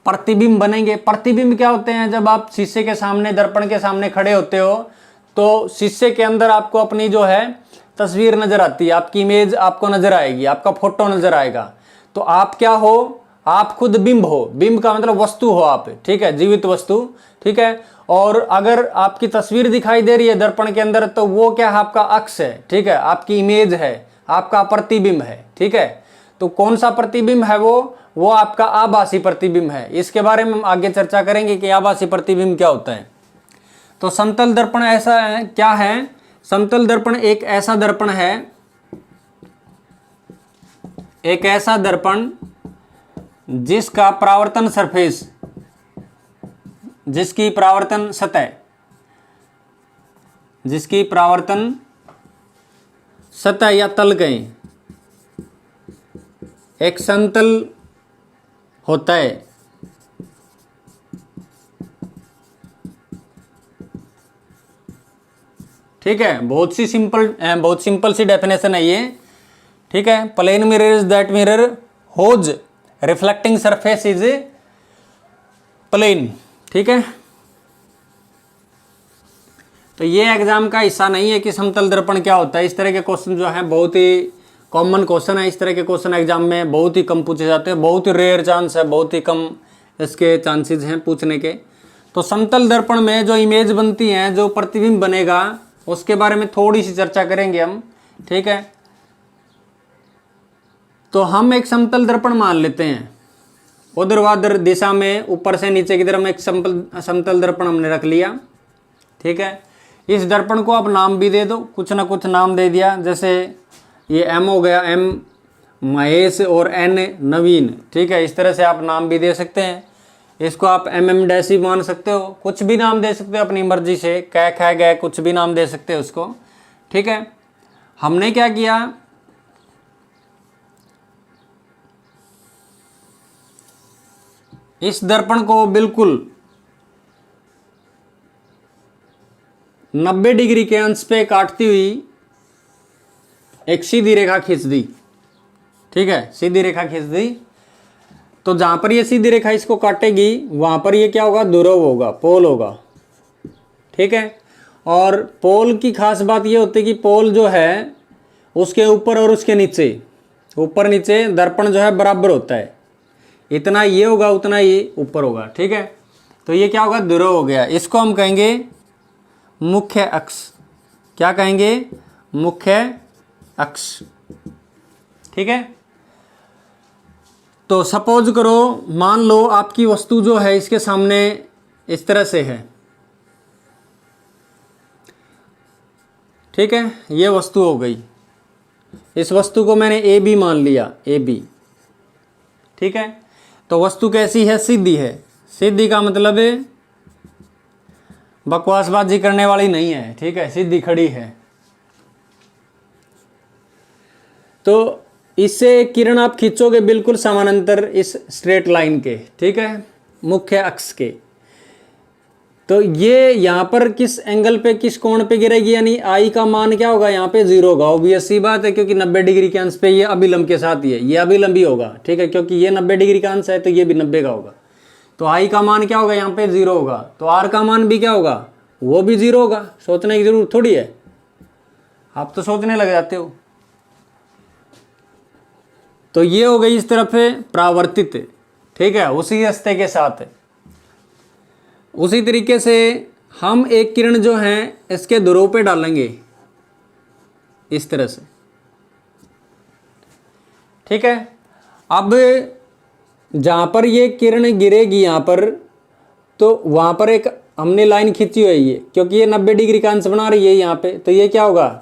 S1: प्रतिबिंब बनेंगे। प्रतिबिंब क्या होते हैं, जब आप शीशे के सामने, दर्पण के सामने खड़े होते हो तो शीशे के अंदर आपको अपनी जो है तस्वीर नजर आती है, आपकी इमेज आपको नजर आएगी, आपका फोटो नजर आएगा। तो आप क्या हो, आप खुद बिंब हो। बिंब का मतलब वस्तु हो आप, ठीक है, जीवित वस्तु, ठीक है। और अगर आपकी तस्वीर दिखाई दे रही है दर्पण के अंदर तो वो क्या है, आपका अक्स है, ठीक है, आपकी इमेज है, आपका प्रतिबिंब है, ठीक है। तो कौन सा प्रतिबिंब है वो आपका आभासी प्रतिबिंब है। इसके बारे में हम आगे चर्चा करेंगे कि आभासी प्रतिबिंब क्या होता है। तो समतल दर्पण ऐसा है, क्या है, समतल दर्पण एक ऐसा दर्पण है, एक ऐसा दर्पण जिसका परावर्तन सरफेस, जिसकी परावर्तन सतह, जिसकी परावर्तन सतह या तल कहें, एक समतल होता है। ठीक है, बहुत सिंपल सी डेफिनेशन है ये, ठीक है। Plane mirror is that mirror whose reflecting surface is plane, ठीक है। तो ये एग्जाम का हिस्सा नहीं है कि समतल दर्पण क्या होता है। इस तरह के क्वेश्चन जो है बहुत ही कॉमन क्वेश्चन है। इस तरह के क्वेश्चन एग्जाम में बहुत ही कम पूछे जाते हैं, बहुत ही रेयर चांस है, बहुत ही कम इसके चांसेस हैं पूछने के। तो समतल दर्पण में जो इमेज बनती है, जो प्रतिबिंब बनेगा, उसके बारे में थोड़ी सी चर्चा करेंगे हम, ठीक है। तो हम एक समतल दर्पण मान लेते हैं, ऊर्ध्वाधर दिशा में ऊपर से नीचे की तरफ एक समतल दर्पण हमने रख लिया, ठीक है। इस दर्पण को आप नाम भी दे दो, कुछ ना कुछ नाम दे दिया, जैसे ये एम हो गया, एम महेश और एन नवीन, ठीक है। इस तरह से आप नाम भी दे सकते हैं। इसको आप एम डैश मान सकते हो, कुछ भी नाम दे सकते हो अपनी मर्जी से, कै खै गए, कुछ भी नाम दे सकते हो उसको, ठीक है। हमने क्या किया, इस दर्पण को बिल्कुल 90 डिग्री के अंश पे काटती हुई एक सीधी रेखा खींच दी, ठीक है, सीधी रेखा खींच दी। तो जहां पर ये सीधी रेखा इसको काटेगी वहां पर ये क्या होगा, ध्रुव होगा, पोल होगा, ठीक है। और पोल की खास बात ये होती है कि पोल जो है उसके ऊपर और उसके नीचे, ऊपर नीचे दर्पण जो है बराबर होता है, इतना ये होगा उतना ये ऊपर होगा, ठीक है। तो ये क्या होगा, ध्रुव हो गया। इसको हम कहेंगे मुख्य अक्ष। क्या कहेंगे, मुख्य अक्ष, ठीक है। तो सपोज करो, मान लो आपकी वस्तु जो है इसके सामने इस तरह से है, ठीक है, ये वस्तु हो गई। इस वस्तु को मैंने ए बी मान लिया, ए बी, ठीक है। तो वस्तु कैसी है, सीधी है। सीधी का मतलब है बकवासबाजी करने वाली नहीं है, ठीक है, सीधी खड़ी है। तो इससे किरण आप खींचोगे बिल्कुल समानांतर इस स्ट्रेट लाइन के, ठीक है, मुख्य अक्ष के। तो ये यहाँ पर किस एंगल पे, किस कोण पे गिरेगी, यानी आई का मान क्या होगा, यहाँ पे 0 होगा। ऑब्वियस सी बात है, क्योंकि 90 डिग्री के अंश पे ये अभिलंब के साथ ही है, ये अभिलंब ही होगा, ठीक है, क्योंकि ये 90 डिग्री का अंश है तो ये भी 90 का होगा। तो आई का मान क्या होगा, यहाँ पे 0 होगा। तो आर का मान भी क्या होगा, वो भी 0 होगा। सोचने की जरूरत थोड़ी है, आप तो सोचने लग जाते हो। तो ये हो गई इस तरफ है परावर्तित, ठीक है, उसी रास्ते के साथ है। उसी तरीके से हम एक किरण जो है इसके ध्रुव पे डालेंगे इस तरह से, ठीक है। अब जहां पर ये किरण गिरेगी यहाँ पर, तो वहां पर एक हमने लाइन खींची हुई है ये, क्योंकि ये 90 डिग्री का अंश बना रही है यहाँ पे। तो ये क्या होगा,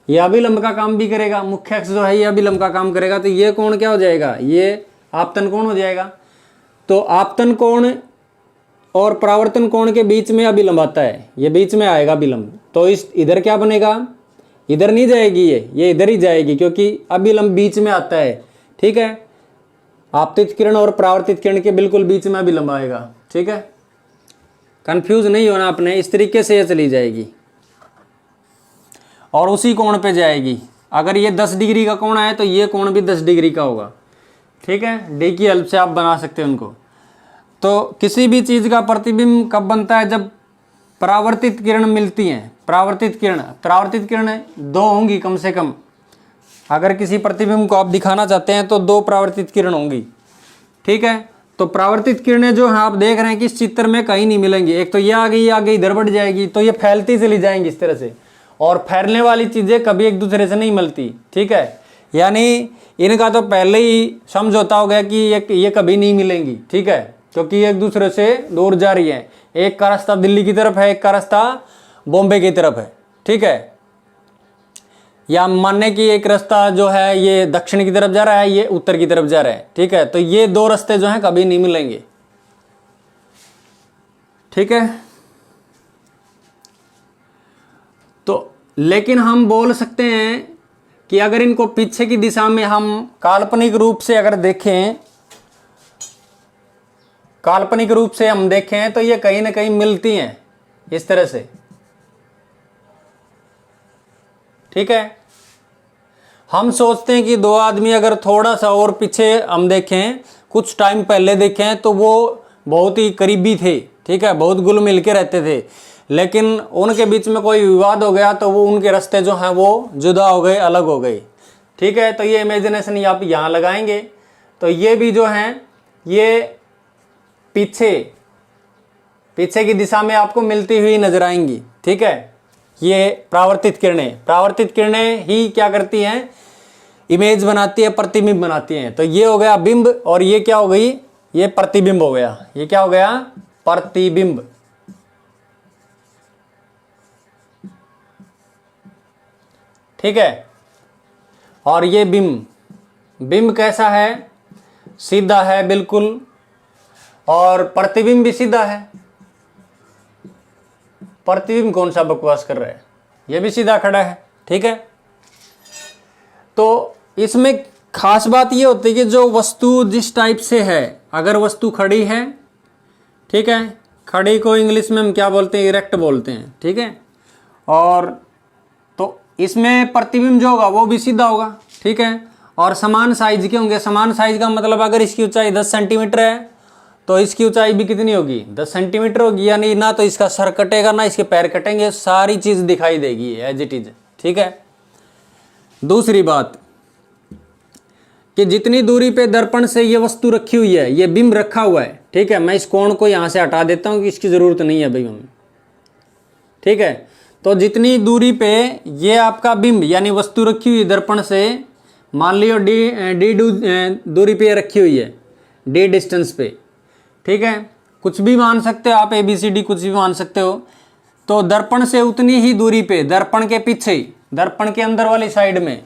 S1: ये अभिलंब का काम भी करेगा, मुख्य अक्ष जो है ये अभिलंब का काम करेगा। तो ये कोण क्या हो जाएगा, ये आपतन कोण हो जाएगा। तो आपतन कोण और परावर्तन कोण के बीच में अभिलंब आता है, ये बीच में आएगा अभिलंब। तो इस इधर क्या बनेगा, इधर नहीं जाएगी, ये इधर ही जाएगी, क्योंकि अभिलंब बीच में आता है। ठीक है, आपतित किरण और परावर्तित किरण के बिल्कुल बीच में अभिलंब आएगा। ठीक है, कंफ्यूज नहीं होना आपने, इस तरीके से ये चली जाएगी और उसी कोण पे जाएगी। अगर ये 10 डिग्री का कोण है तो ये कोण भी 10 डिग्री का होगा। ठीक है, डी की हेल्प से आप बना सकते हैं उनको। तो किसी भी चीज़ का प्रतिबिंब कब बनता है? जब परावर्तित किरण मिलती हैं। परावर्तित किरण 2 होंगी कम से कम। अगर किसी प्रतिबिंब को आप दिखाना चाहते हैं तो 2 परावर्तित किरण होंगी। ठीक है, तो परावर्तित किरणें जो हैं आप देख रहे हैं कि इस चित्र में कहीं नहीं मिलेंगी। एक तो ये आ गई, इधर बढ़ जाएगी, तो ये फैलती चली जाएंगी इस तरह से, और फैलने वाली चीज़ें कभी एक दूसरे से नहीं मिलती। ठीक है, यानी इनका तो पहले ही समझौता हो गया कि ये कभी नहीं मिलेंगी। ठीक है, क्योंकि एक दूसरे से दूर जा रही है। एक का रास्ता दिल्ली की तरफ है, एक का रास्ता बॉम्बे की तरफ है। ठीक है, या मानने की एक रास्ता जो है ये दक्षिण की तरफ जा रहा है, ये उत्तर की तरफ जा रहा है। ठीक है, तो ये 2 रास्ते जो हैं कभी नहीं मिलेंगे। ठीक है, तो लेकिन हम बोल सकते हैं कि अगर इनको पीछे की दिशा में हम काल्पनिक रूप से अगर देखें, काल्पनिक रूप से हम देखें तो ये कहीं ना कहीं मिलती हैं इस तरह से। ठीक है, हम सोचते हैं कि 2 आदमी अगर थोड़ा सा और पीछे हम देखें, कुछ टाइम पहले देखें, तो वो बहुत ही करीबी थे। ठीक है, बहुत घुल मिल के रहते थे, लेकिन उनके बीच में कोई विवाद हो गया तो वो उनके रास्ते जो हैं वो जुदा हो गए, अलग हो गए। ठीक है, तो ये इमेजिनेशन आप यहाँ लगाएंगे तो ये भी जो हैं ये पीछे की दिशा में आपको मिलती हुई नजर आएंगी। ठीक है, ये परावर्तित किरणें ही क्या करती हैं? इमेज बनाती है, प्रतिबिंब बनाती हैं। तो ये हो गया बिंब, और ये क्या हो गई? ये प्रतिबिंब हो गया। ये क्या हो गया? प्रतिबिंब। ठीक है, और ये बिंब कैसा है? सीधा है बिल्कुल, और प्रतिबिंब भी सीधा है। प्रतिबिंब कौन सा बकवास कर रहा है? ये भी सीधा खड़ा है। ठीक है, तो इसमें खास बात ये होती है कि जो वस्तु जिस टाइप से है, अगर वस्तु खड़ी है, ठीक है, खड़ी को इंग्लिश में हम क्या बोलते हैं? इरेक्ट बोलते हैं। ठीक है, और तो इसमें प्रतिबिंब जो होगा वो भी सीधा होगा। ठीक है, और समान साइज के होंगे। समान साइज का मतलब अगर इसकी ऊंचाई 10 सेंटीमीटर है तो इसकी ऊंचाई भी कितनी होगी? 10 सेंटीमीटर होगी। यानी ना तो इसका सर कटेगा ना इसके पैर कटेंगे, सारी चीज दिखाई देगी एज इट इज। ठीक है, दूसरी बात कि जितनी दूरी पे दर्पण से ये वस्तु रखी हुई है, ये बिंब रखा हुआ है। ठीक है, मैं इस कोण को यहां से हटा देता हूं कि इसकी जरूरत नहीं है भाई हमें। ठीक है, तो जितनी दूरी पे ये आपका बिंब यानी वस्तु रखी हुई दर्पण से, मान लियो डी दूरी पे रखी हुई है, डी डिस्टेंस पे। ठीक है, कुछ भी मान सकते हो आप, ABCD कुछ भी मान सकते हो। तो दर्पण से उतनी ही दूरी पे, दर्पण के पीछे, दर्पण के अंदर वाली साइड में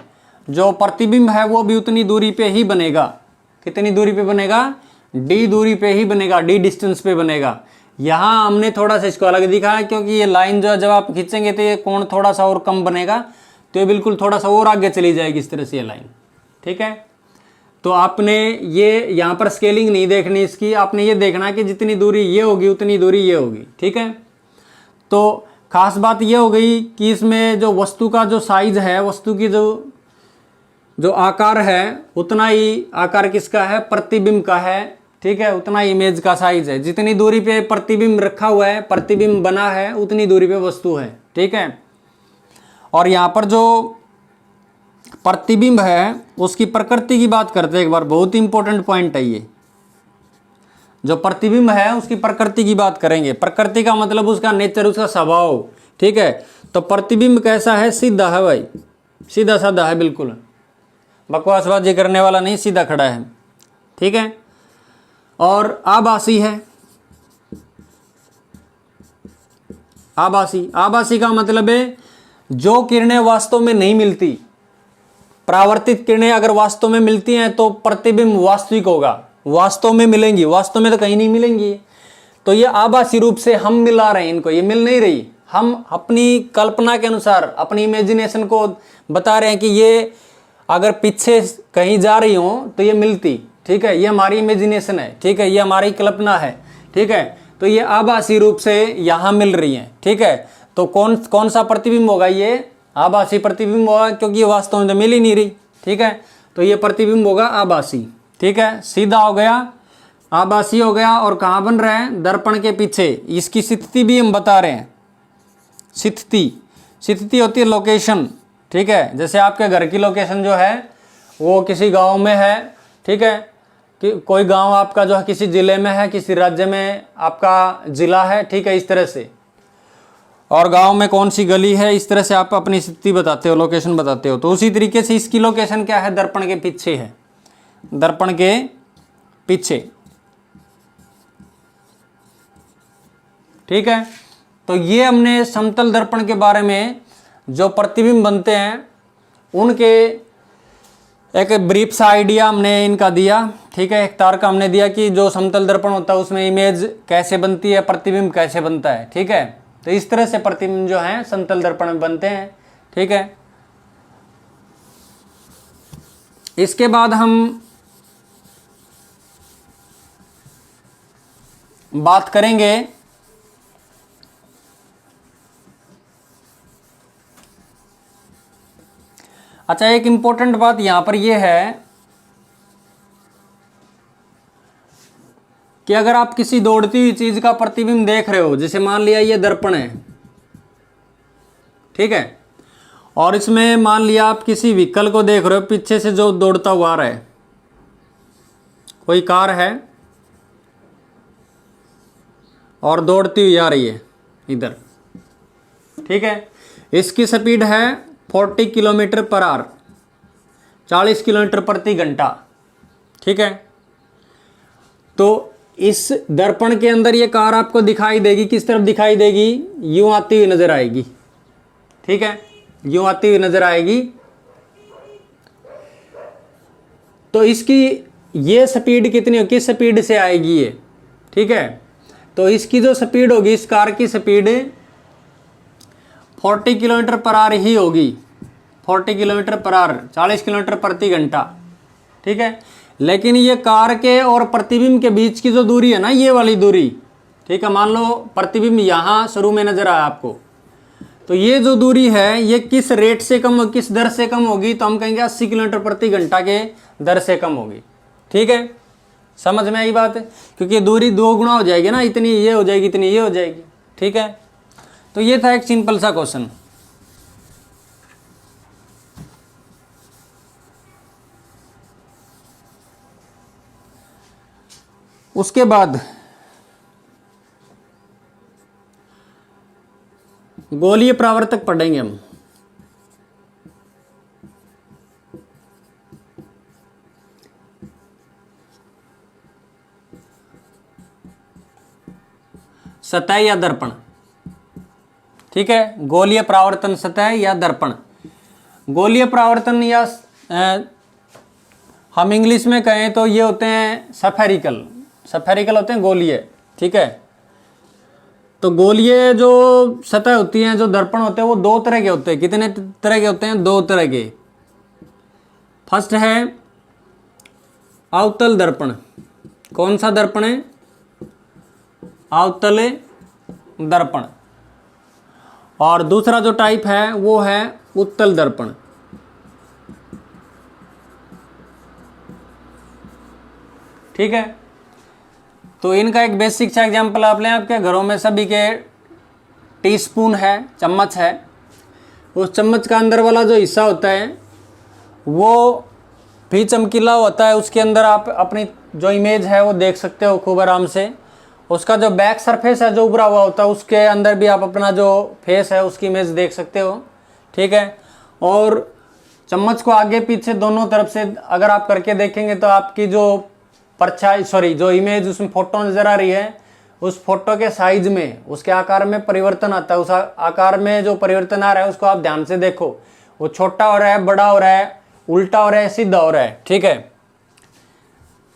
S1: जो प्रतिबिंब है वो भी उतनी दूरी पे ही बनेगा। कितनी दूरी पे बनेगा? D दूरी पे ही बनेगा, D डिस्टेंस पे बनेगा। यहाँ हमने थोड़ा सा इसको अलग दिखा है, क्योंकि ये लाइन जो जब आप खींचेंगे तो ये कोण थोड़ा सा और कम बनेगा, तो ये बिल्कुल थोड़ा सा और आगे चली जाएगी इस तरह से ये लाइन। ठीक है, तो आपने ये यहाँ पर स्केलिंग नहीं देखनी इसकी, आपने ये देखना है कि जितनी दूरी ये होगी उतनी दूरी ये होगी। ठीक है, तो खास बात ये हो गई कि इसमें जो वस्तु का जो साइज है, वस्तु की जो आकार है, उतना ही आकार किसका है? प्रतिबिंब का है। ठीक है, उतना इमेज का साइज है। जितनी दूरी पे प्रतिबिंब रखा हुआ है, प्रतिबिंब बना है, उतनी दूरी पे वस्तु है। ठीक है, और यहाँ पर जो प्रतिबिंब है उसकी प्रकृति की बात करते हैं एक बार, बहुत ही इंपॉर्टेंट पॉइंट है ये। जो प्रतिबिंब है उसकी प्रकृति की बात करेंगे। प्रकृति का मतलब उसका नेचर, उसका स्वभाव। ठीक है, तो प्रतिबिंब कैसा है? सीधा है भाई, सीधा साधा है, बिल्कुल बकवासबाजी करने वाला नहीं, सीधा खड़ा है। ठीक है, और आभासी है। आभासी का मतलब है जो किरणें वास्तव में नहीं मिलती। परावर्तित किरणें अगर वास्तव में मिलती हैं तो प्रतिबिंब वास्तविक होगा, वास्तव में मिलेंगी। वास्तव में तो कहीं नहीं मिलेंगी, तो ये आभासी रूप से हम मिला रहे हैं इनको, ये मिल नहीं रही, हम अपनी कल्पना के अनुसार अपनी इमेजिनेशन को बता रहे हैं कि ये अगर पीछे कहीं जा रही हो तो ये मिलती, ठीक है, ये हमारी इमेजिनेशन है, ठीक है, ये हमारी कल्पना है, ठीक है, तो ये आभासी रूप से यहाँ मिल रही है, ठीक है। तो कौन सा प्रतिबिंब होगा, ये आभासी प्रतिबिंब होगा, क्योंकि ये वास्तव में तो मिल ही नहीं रही, ठीक है, तो ये प्रतिबिंब होगा आभासी, ठीक है, सीधा हो गया, आभासी हो गया। और कहाँ बन रहा है, दर्पण के पीछे। इसकी स्थिति भी हम बता रहे हैं, स्थिति होती है लोकेशन, ठीक है, जैसे आपके घर की लोकेशन जो है वो किसी गांव में है, ठीक है, कि कोई गांव आपका जो है किसी जिले में है, किसी राज्य में आपका जिला है, ठीक है, इस तरह से, और गांव में कौन सी गली है, इस तरह से आप अपनी स्थिति बताते हो, लोकेशन बताते हो। तो उसी तरीके से इसकी लोकेशन क्या है, दर्पण के पीछे है, दर्पण के पीछे, ठीक है। तो ये हमने समतल दर्पण के बारे में जो प्रतिबिंब बनते हैं उनके एक ब्रीफ सा आइडिया हमने इनका दिया, ठीक है, एक तार का हमने दिया कि जो समतल दर्पण होता है उसमें इमेज कैसे बनती है, प्रतिबिंब कैसे बनता है, ठीक है। तो इस तरह से प्रतिबिंब जो है समतल दर्पण में बनते हैं, ठीक है। इसके बाद हम बात करेंगे अच्छा, एक इंपॉर्टेंट बात यहां पर यह है कि अगर आप किसी दौड़ती हुई चीज का प्रतिबिंब देख रहे हो, जैसे मान लिया ये दर्पण है, ठीक है, और इसमें मान लिया आप किसी व्हीकल को देख रहे हो पीछे से जो दौड़ता हुआ आ रहा है, कोई कार है और दौड़ती हुई आ रही है इधर, ठीक है, इसकी स्पीड है 40 किलोमीटर पर आवर, 40 किलोमीटर प्रति घंटा, ठीक है। तो इस दर्पण के अंदर ये कार आपको दिखाई देगी, किस तरफ दिखाई देगी, यूं आती हुई नजर आएगी, ठीक है, यूं आती हुई नजर आएगी। तो इसकी ये स्पीड कितनी हो, किस स्पीड से आएगी ये, ठीक है। तो इसकी जो स्पीड होगी, इस कार की स्पीड 40 किलोमीटर पर आवर ही होगी, 40 किलोमीटर पर आवर, 40 किलोमीटर प्रति घंटा, ठीक है। लेकिन ये कार के और प्रतिबिंब के बीच की जो दूरी है ना, ये वाली दूरी, ठीक है, मान लो प्रतिबिंब यहाँ शुरू में नजर आया आपको, तो ये जो दूरी है ये किस रेट से कम, किस दर से कम होगी, तो हम कहेंगे 80 किलोमीटर प्रति घंटा के दर से कम होगी, ठीक है। समझ में आई बात है, क्योंकि दूरी 2 गुना हो जाएगी ना, इतनी ये हो जाएगी, इतनी ये हो जाएगी, ठीक है। तो ये था एक सिंपल सा क्वेश्चन। उसके बाद गोलीय परावर्तक पढ़ेंगे हम। सतह या दर्पण, ठीक है, गोलीय परावर्तन सतह या दर्पण। गोलीय परावर्तन या हम इंग्लिश में कहें तो ये होते हैं सफेरिकल, सफेरिकल होते हैं गोलीय, ठीक है। तो गोलीय जो सतह होती हैं, जो दर्पण होते हैं, वो 2 तरह के होते हैं। कितने तरह के होते हैं, 2 तरह के। फर्स्ट है अवतल दर्पण। कौन सा दर्पण है, अवतल दर्पण। और दूसरा जो टाइप है वो है उत्तल दर्पण। ठीक है, तो इनका एक बेसिक सा एग्जांपल आप लें। आपके घरों में सभी के टीस्पून है, चम्मच है। उस चम्मच का अंदर वाला जो हिस्सा होता है वो भी चमकीला होता है। उसके अंदर आप अपनी जो इमेज है वो देख सकते हो खूब आराम से। उसका जो बैक सरफेस है जो उभरा हुआ होता है उसके अंदर भी आप अपना जो फेस है उसकी इमेज देख सकते हो। ठीक है, और चम्मच को आगे पीछे दोनों तरफ से अगर आप करके देखेंगे तो आपकी जो परछाई जो इमेज उसमें फोटो नजर आ रही है, उस फोटो के साइज में, उसके आकार में परिवर्तन आता है। उस आकार में जो परिवर्तन आ रहा है उसको आप ध्यान से देखो। वो छोटा हो रहा है, बड़ा हो रहा है, उल्टा हो रहा है, सीधा हो रहा है। ठीक है,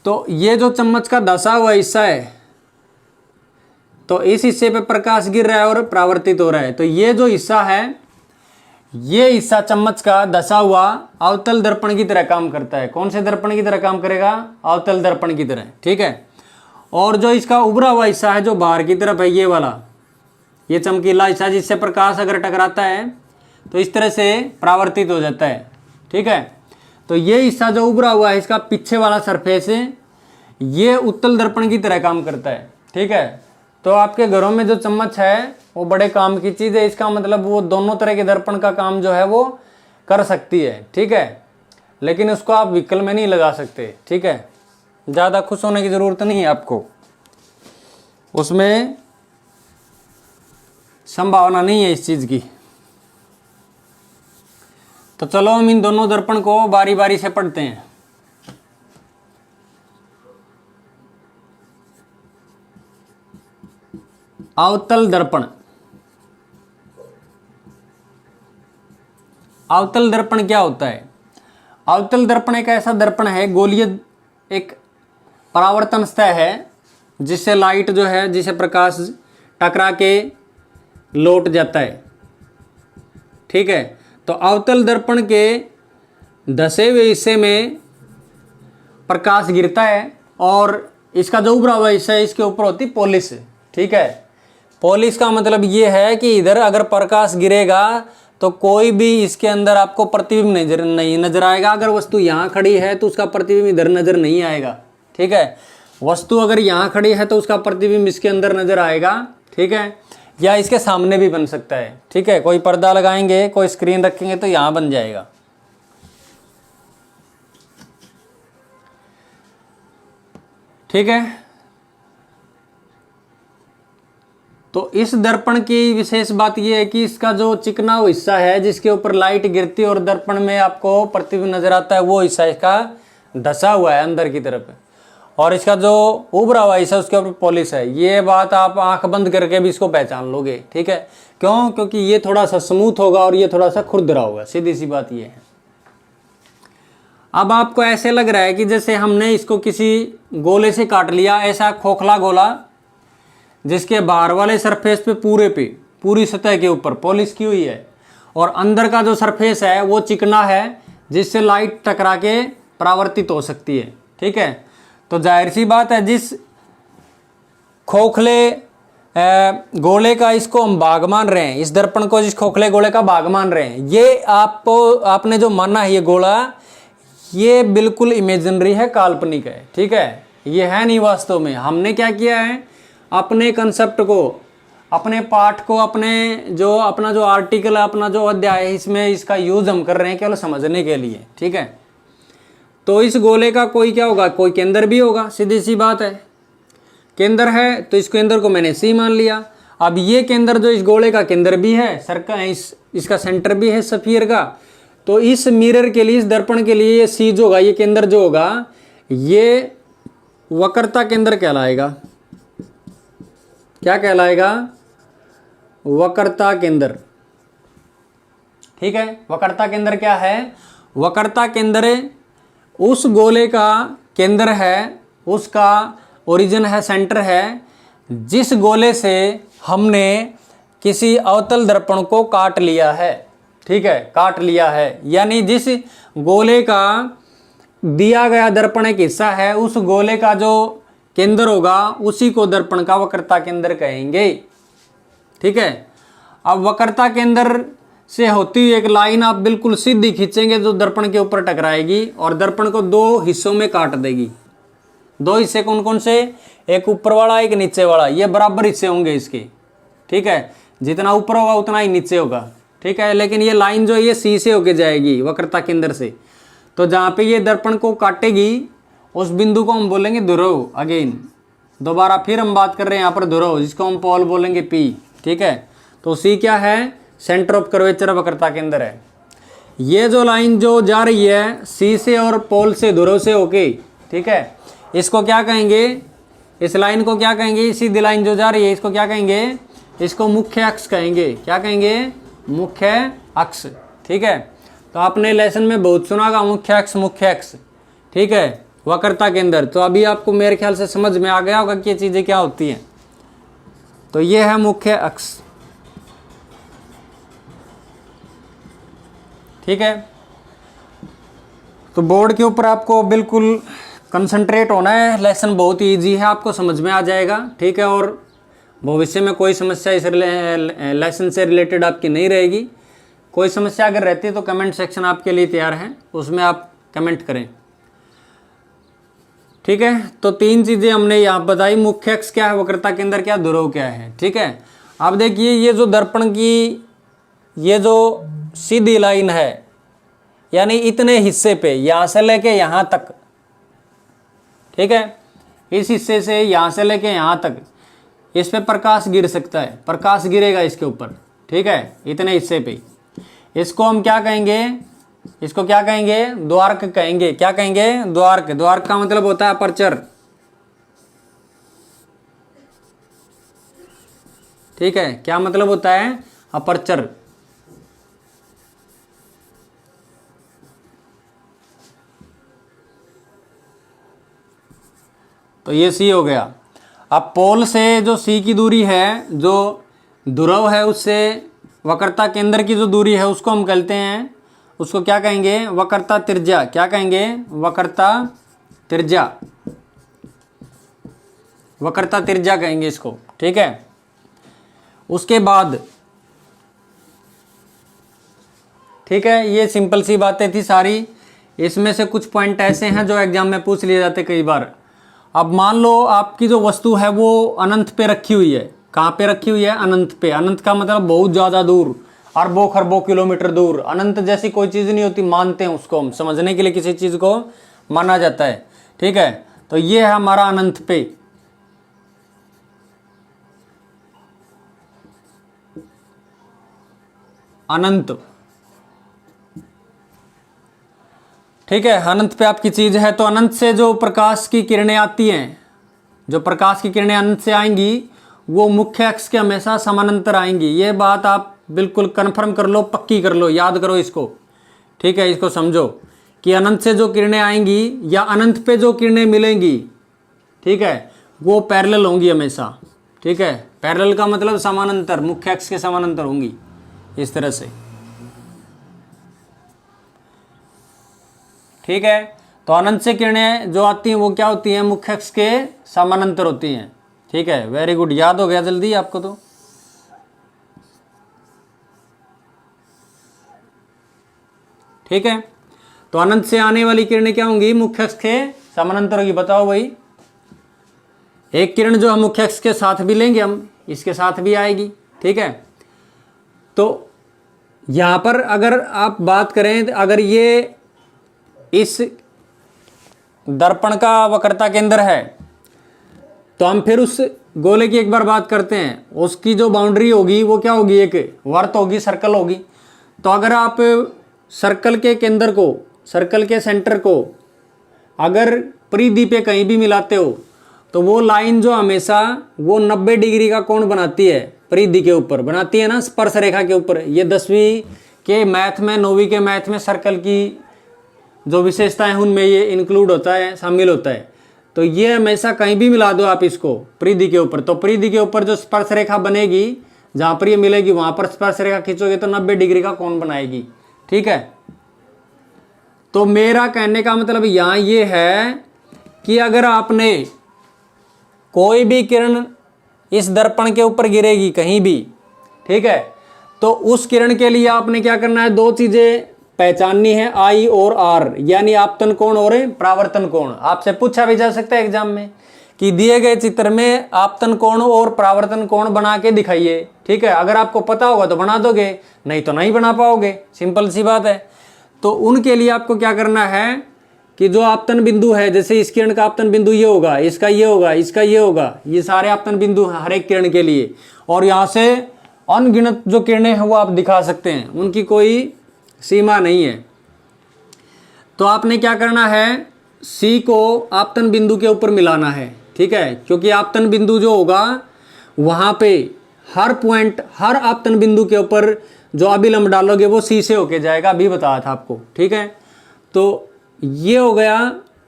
S1: तो ये जो चम्मच का धंसा हुआ हिस्सा है तो इस हिस्से पे प्रकाश गिर रहा है और परावर्तित हो रहा है। तो ये जो हिस्सा है, ये हिस्सा चम्मच का धसा हुआ अवतल दर्पण की तरह काम करता है। कौन से दर्पण की तरह काम करेगा? अवतल दर्पण की तरह, ठीक है। और जो इसका उभरा हुआ हिस्सा है जो बाहर की तरफ है, ये वाला, ये चमकीला हिस्सा जिससे प्रकाश अगर टकराता है तो इस तरह से परावर्तित हो जाता है, ठीक है। तो ये हिस्सा जो उभरा हुआ है, इसका पीछे वाला सरफेस, ये उत्तल दर्पण की तरह काम करता है, ठीक है। तो आपके घरों में जो चम्मच है वो बड़े काम की चीज़ है। इसका मतलब वो दोनों तरह के दर्पण का काम जो है वो कर सकती है, ठीक है। लेकिन उसको आप विकल में नहीं लगा सकते, ठीक है। ज़्यादा खुश होने की ज़रूरत नहीं है आपको, उसमें संभावना नहीं है इस चीज़ की। तो चलो हम इन दोनों दर्पण को बारी बारी से पढ़ते हैं। अवतल दर्पण। अवतल दर्पण क्या होता है? अवतल दर्पण एक ऐसा दर्पण है, गोलीय एक परावर्तन सतह है जिससे लाइट जो है, जिसे प्रकाश टकरा के लौट जाता है, ठीक है। तो अवतल दर्पण के धसे हुए हिस्से में प्रकाश गिरता है और इसका जो उभरा हुआ हिस्सा है इसके ऊपर होती पॉलिश, ठीक है। पॉलिश का मतलब ये है कि इधर अगर प्रकाश गिरेगा तो कोई भी इसके अंदर आपको प्रतिबिंब नहीं नजर आएगा। अगर वस्तु यहाँ खड़ी है तो उसका प्रतिबिंब इधर नजर नहीं आएगा, ठीक है। वस्तु अगर यहाँ खड़ी है तो उसका प्रतिबिंब इसके अंदर नजर आएगा, ठीक है, या इसके सामने भी बन सकता है, ठीक है। कोई पर्दा लगाएंगे, कोई स्क्रीन रखेंगे तो यहाँ बन जाएगा। ठीक है। तो इस दर्पण की विशेष बात यह है कि इसका जो चिकना हिस्सा है जिसके ऊपर लाइट गिरती है और दर्पण में आपको प्रतिबिंब नजर आता है, वो हिस्सा इसका धसा हुआ है अंदर की तरफ, और इसका जो उभरा हुआ हिस्सा उसके ऊपर पॉलिश है। ये बात आप आंख बंद करके भी इसको पहचान लोगे, ठीक है। क्यों? क्योंकि ये थोड़ा सा स्मूथ होगा और ये थोड़ा सा खुरदरा होगा, सीधी सी बात ये है। अब आपको ऐसे लग रहा है कि जैसे हमने इसको किसी गोले से काट लिया, ऐसा खोखला गोला जिसके बाहर वाले सरफेस पे पूरी सतह के ऊपर पॉलिश की हुई है, और अंदर का जो सरफेस है वो चिकना है जिससे लाइट टकरा के परावर्तित हो सकती है, ठीक है। तो जाहिर सी बात है, जिस खोखले गोले का इसको हम भाग मान रहे हैं, इस दर्पण को जिस खोखले गोले का भाग मान रहे हैं, ये आपने जो माना है ये गोला, ये बिल्कुल इमेजिनरी है, काल्पनिक है, ठीक है। ये है नहीं वास्तव में। हमने क्या किया है, अपने कंसेप्ट को, अपने पाठ को, अपना जो आर्टिकल है, अपना जो अध्याय है, इसमें इसका यूज हम कर रहे हैं केवल समझने के लिए, ठीक है। तो इस गोले का कोई क्या होगा, कोई केंद्र भी होगा, सीधी सी बात है। केंद्र है तो इस केंद्र को मैंने सी मान लिया। अब ये केंद्र जो इस गोले का केंद्र भी है, सर्कल, इसका सेंटर भी है स्फीयर का, तो इस मिरर के लिए, इस दर्पण के लिए ये सी जो होगा, ये केंद्र जो होगा, ये वक्रता केंद्र कहलाएगा। क्या कहलाएगा? वक्रता केंद्र, ठीक है। वक्रता केंद्र क्या है? वक्रता केंद्र उस गोले का केंद्र है, उसका ओरिजिन है, सेंटर है, जिस गोले से हमने किसी अवतल दर्पण को काट लिया है, ठीक है, काट लिया है। यानी जिस गोले का दिया गया दर्पण एक हिस्सा है, उस गोले का जो केंद्र होगा उसी को दर्पण का वक्रता केंद्र कहेंगे, ठीक है। अब वक्रता केंद्र से होती हुई एक लाइन आप बिल्कुल सीधी खींचेंगे जो दर्पण के ऊपर टकराएगी और दर्पण को दो हिस्सों में काट देगी। दो हिस्से कौन कौन से? एक ऊपर वाला, एक नीचे वाला। ये बराबर हिस्से होंगे इसके, ठीक है। जितना ऊपर होगा उतना ही नीचे होगा, ठीक है। लेकिन ये लाइन जो है ये सी से होके जाएगी वक्रता केंद्र से। तो जहाँ पे ये दर्पण को काटेगी उस बिंदु को हम बोलेंगे ध्रुव। अगेन दोबारा फिर हम बात कर रहे हैं यहाँ पर ध्रुव, जिसको हम पोल बोलेंगे पी, ठीक है। तो सी क्या है? सेंटर ऑफ कर्वेचर वक्रता केंद्र है। ये जो लाइन जो जा रही है सी से और पोल से, ध्रुव से होके, ठीक है, इसको क्या कहेंगे? इस लाइन को क्या कहेंगे? सीधी लाइन जो जा रही है इसको क्या कहेंगे? इसको मुख्य अक्ष कहेंगे। क्या कहेंगे? मुख्य अक्ष, ठीक है। तो आपने लेसन में बहुत सुना होगा मुख्य अक्ष, ठीक है, वक्रता केंद्र। तो अभी आपको मेरे ख्याल से समझ में आ गया होगा कि ये चीज़ें क्या होती हैं। तो ये है मुख्य अक्ष, ठीक है। तो बोर्ड के ऊपर आपको बिल्कुल कंसंट्रेट होना है, लेसन बहुत ही ईजी है, आपको समझ में आ जाएगा, ठीक है। और भविष्य में कोई समस्या इस लेसन से रिलेटेड आपकी नहीं रहेगी। कोई समस्या अगर रहती है तो कमेंट सेक्शन आपके लिए तैयार है, उसमें आप कमेंट करें, ठीक है। तो 3 चीज़ें हमने यहाँ बताई, मुख्य अक्ष क्या है, वक्रता केंद्र क्या, ध्रुव क्या है, ठीक है। अब देखिए ये जो दर्पण की ये जो सीधी लाइन है, यानी इतने हिस्से पे यहाँ से लेके यहाँ तक, ठीक है, इस हिस्से से यहाँ से लेके यहाँ तक इस पे प्रकाश गिर सकता है, प्रकाश गिरेगा इसके ऊपर, ठीक है, इतने हिस्से पे। इसको हम क्या कहेंगे, इसको क्या कहेंगे, द्वारक कहेंगे। क्या कहेंगे, द्वारक। द्वारक का मतलब होता है अपर्चर, ठीक है। क्या मतलब होता है, अपर्चर। तो ये सी हो गया। अब पोल से जो सी की दूरी है, जो ध्रुव है उससे वक्रता केंद्र की जो दूरी है उसको हम कहते हैं, उसको क्या कहेंगे, वक्रता त्रिज्या। क्या कहेंगे, वक्रता त्रिज्या, वक्रता त्रिज्या कहेंगे इसको, ठीक है। उसके बाद, ठीक है, ये सिंपल सी बातें थी सारी। इसमें से कुछ पॉइंट ऐसे हैं जो एग्जाम में पूछ लिए जाते कई बार। अब मान लो आपकी जो वस्तु है वो अनंत पे रखी हुई है। कहाँ पे रखी हुई है, अनंत पे। अनंत का मतलब बहुत ज़्यादा दूर, अरबों खरबों किलोमीटर दूर। अनंत जैसी कोई चीज़ नहीं होती, मानते हैं उसको हम, समझने के लिए किसी चीज़ को माना जाता है, ठीक है। तो ये है हमारा अनंत पे, अनंत, ठीक है। अनंत पे आपकी चीज है। तो अनंत से जो प्रकाश की किरणें आती हैं, जो प्रकाश की किरणें अनंत से आएंगी वो मुख्य अक्ष के हमेशा समानांतर आएंगी। ये बात आप बिल्कुल कंफर्म कर लो, पक्की कर लो, याद करो इसको, ठीक है। इसको समझो कि अनंत से जो किरणें आएंगी या अनंत पे जो किरणें मिलेंगी, ठीक है, वो पैरेलल होंगी हमेशा, ठीक है। पैरेलल का मतलब समानांतर, मुख्य अक्ष के समानांतर होंगी, इस तरह से, ठीक है। तो अनंत से किरणें जो आती हैं वो क्या होती हैं, मुख्य अक्ष के समानांतर होती हैं, ठीक है। वेरी गुड, याद हो गया जल्दी आपको तो, ठीक है। तो अनंत से आने वाली किरणें क्या होंगी, मुख्य अक्ष के समानांतर होगी। बताओ भाई, एक किरण जो हम मुख्य अक्ष के साथ भी लेंगे, हम इसके साथ भी आएगी, ठीक है। तो यहां पर अगर आप बात करें, अगर ये इस दर्पण का वक्रता केंद्र है, तो हम फिर उस गोले की एक बार बात करते हैं। उसकी जो बाउंड्री होगी वो क्या होगी, एक वर्त होगी, सर्कल होगी। तो अगर आप सर्कल के केंद्र को, सर्कल के सेंटर को अगर परिधि पे कहीं भी मिलाते हो तो वो लाइन जो हमेशा वो 90 डिग्री का कोण बनाती है, परिधि के ऊपर बनाती है ना, स्पर्श रेखा के ऊपर। ये 10वीं के मैथ में, 9वीं के मैथ में सर्कल की जो विशेषताएं हैं उनमें ये इंक्लूड होता है, शामिल होता है। तो ये हमेशा कहीं भी मिला दो आप इसको परिधि के ऊपर, तो परिधि के ऊपर जो स्पर्श रेखा बनेगी, जहां पर ये मिलेगी वहां पर स्पर्श रेखा खींचोगे तो 90 डिग्री का कोण बनाएगी, ठीक है। तो मेरा कहने का मतलब यहां ये है कि अगर आपने कोई भी किरण इस दर्पण के ऊपर गिरेगी कहीं भी, ठीक है, तो उस किरण के लिए आपने क्या करना है, 2 चीजें पहचाननी है, आई और आर, यानी आपतन कोण और परावर्तन कोण। आपसे पूछा भी जा सकता है एग्जाम में कि दिए गए चित्र में आपतन कोण और परावर्तन कोण बना के दिखाइए, ठीक है। अगर आपको पता होगा तो बना दोगे, नहीं तो नहीं बना पाओगे, सिंपल सी बात है। तो उनके लिए आपको क्या करना है कि जो आपतन बिंदु है, जैसे इस किरण का आपतन बिंदु ये होगा, इसका ये होगा, इसका ये होगा, ये सारे आपतन बिंदु हैं हर एक किरण के लिए। और यहाँ से अनगिनत जो किरणें हैं वो आप दिखा सकते हैं, उनकी कोई सीमा नहीं है। तो आपने क्या करना है, सी को आपतन बिंदु के ऊपर मिलाना है, ठीक है, क्योंकि आपतन बिंदु जो होगा वहां पे हर पॉइंट, हर आपतन बिंदु के ऊपर जो अभिलंब डालोगे वो सी से होके जाएगा, अभी बताया था आपको, ठीक है। तो ये हो गया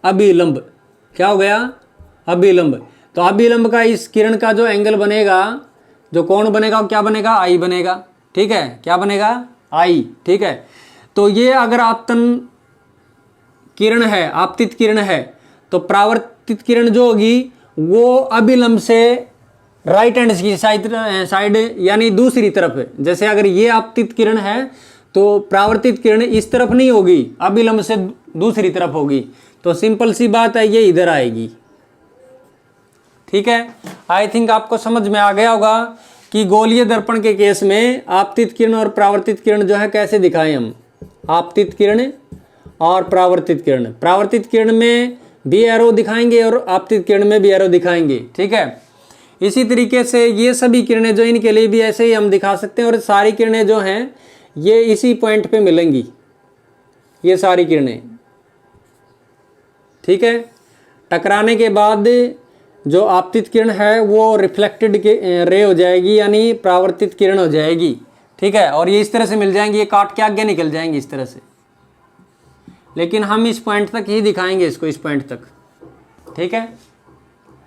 S1: अभिलंब, क्या हो गया, अभिलंब। तो अभिलंब का इस किरण का जो एंगल बनेगा जो कोण बनेगा वो क्या बनेगा, आई बनेगा, ठीक है, क्या बनेगा, आई, ठीक है। तो ये अगर आपतन किरण है, आपतित किरण है, तो परावर्तित किरण जो होगी वो अभिलंब से राइट हैंड की साइड यानी दूसरी तरफ, जैसे अगर ये आपतित किरण है तो परावर्तित किरण इस तरफ नहीं होगी, अभिलंब से दूसरी तरफ होगी। तो सिंपल सी बात है, ये इधर आएगी, ठीक है। आई थिंक आपको समझ में आ गया होगा कि गोलीय दर्पण के केस में आपतित किरण और परावर्तित किरण जो है कैसे दिखाएं हम, आपतित किरण और परावर्तित किरण। परावर्तित किरण में भी एरो दिखाएंगे और आपतित किरण में भी एरो दिखाएंगे, ठीक है। इसी तरीके से ये सभी किरणें जो, इनके लिए भी ऐसे ही हम दिखा सकते हैं। और सारी किरणें जो हैं ये इसी पॉइंट पे मिलेंगी, ये सारी किरणें, ठीक है। टकराने के बाद जो आपतित किरण है वो रिफ्लेक्टेड रे हो जाएगी, यानी परावर्तित किरण हो जाएगी, ठीक है। और ये इस तरह से मिल जाएंगी, ये काट के आगे निकल जाएंगी इस तरह से, लेकिन हम इस पॉइंट तक ही दिखाएंगे इसको, इस पॉइंट तक, ठीक है।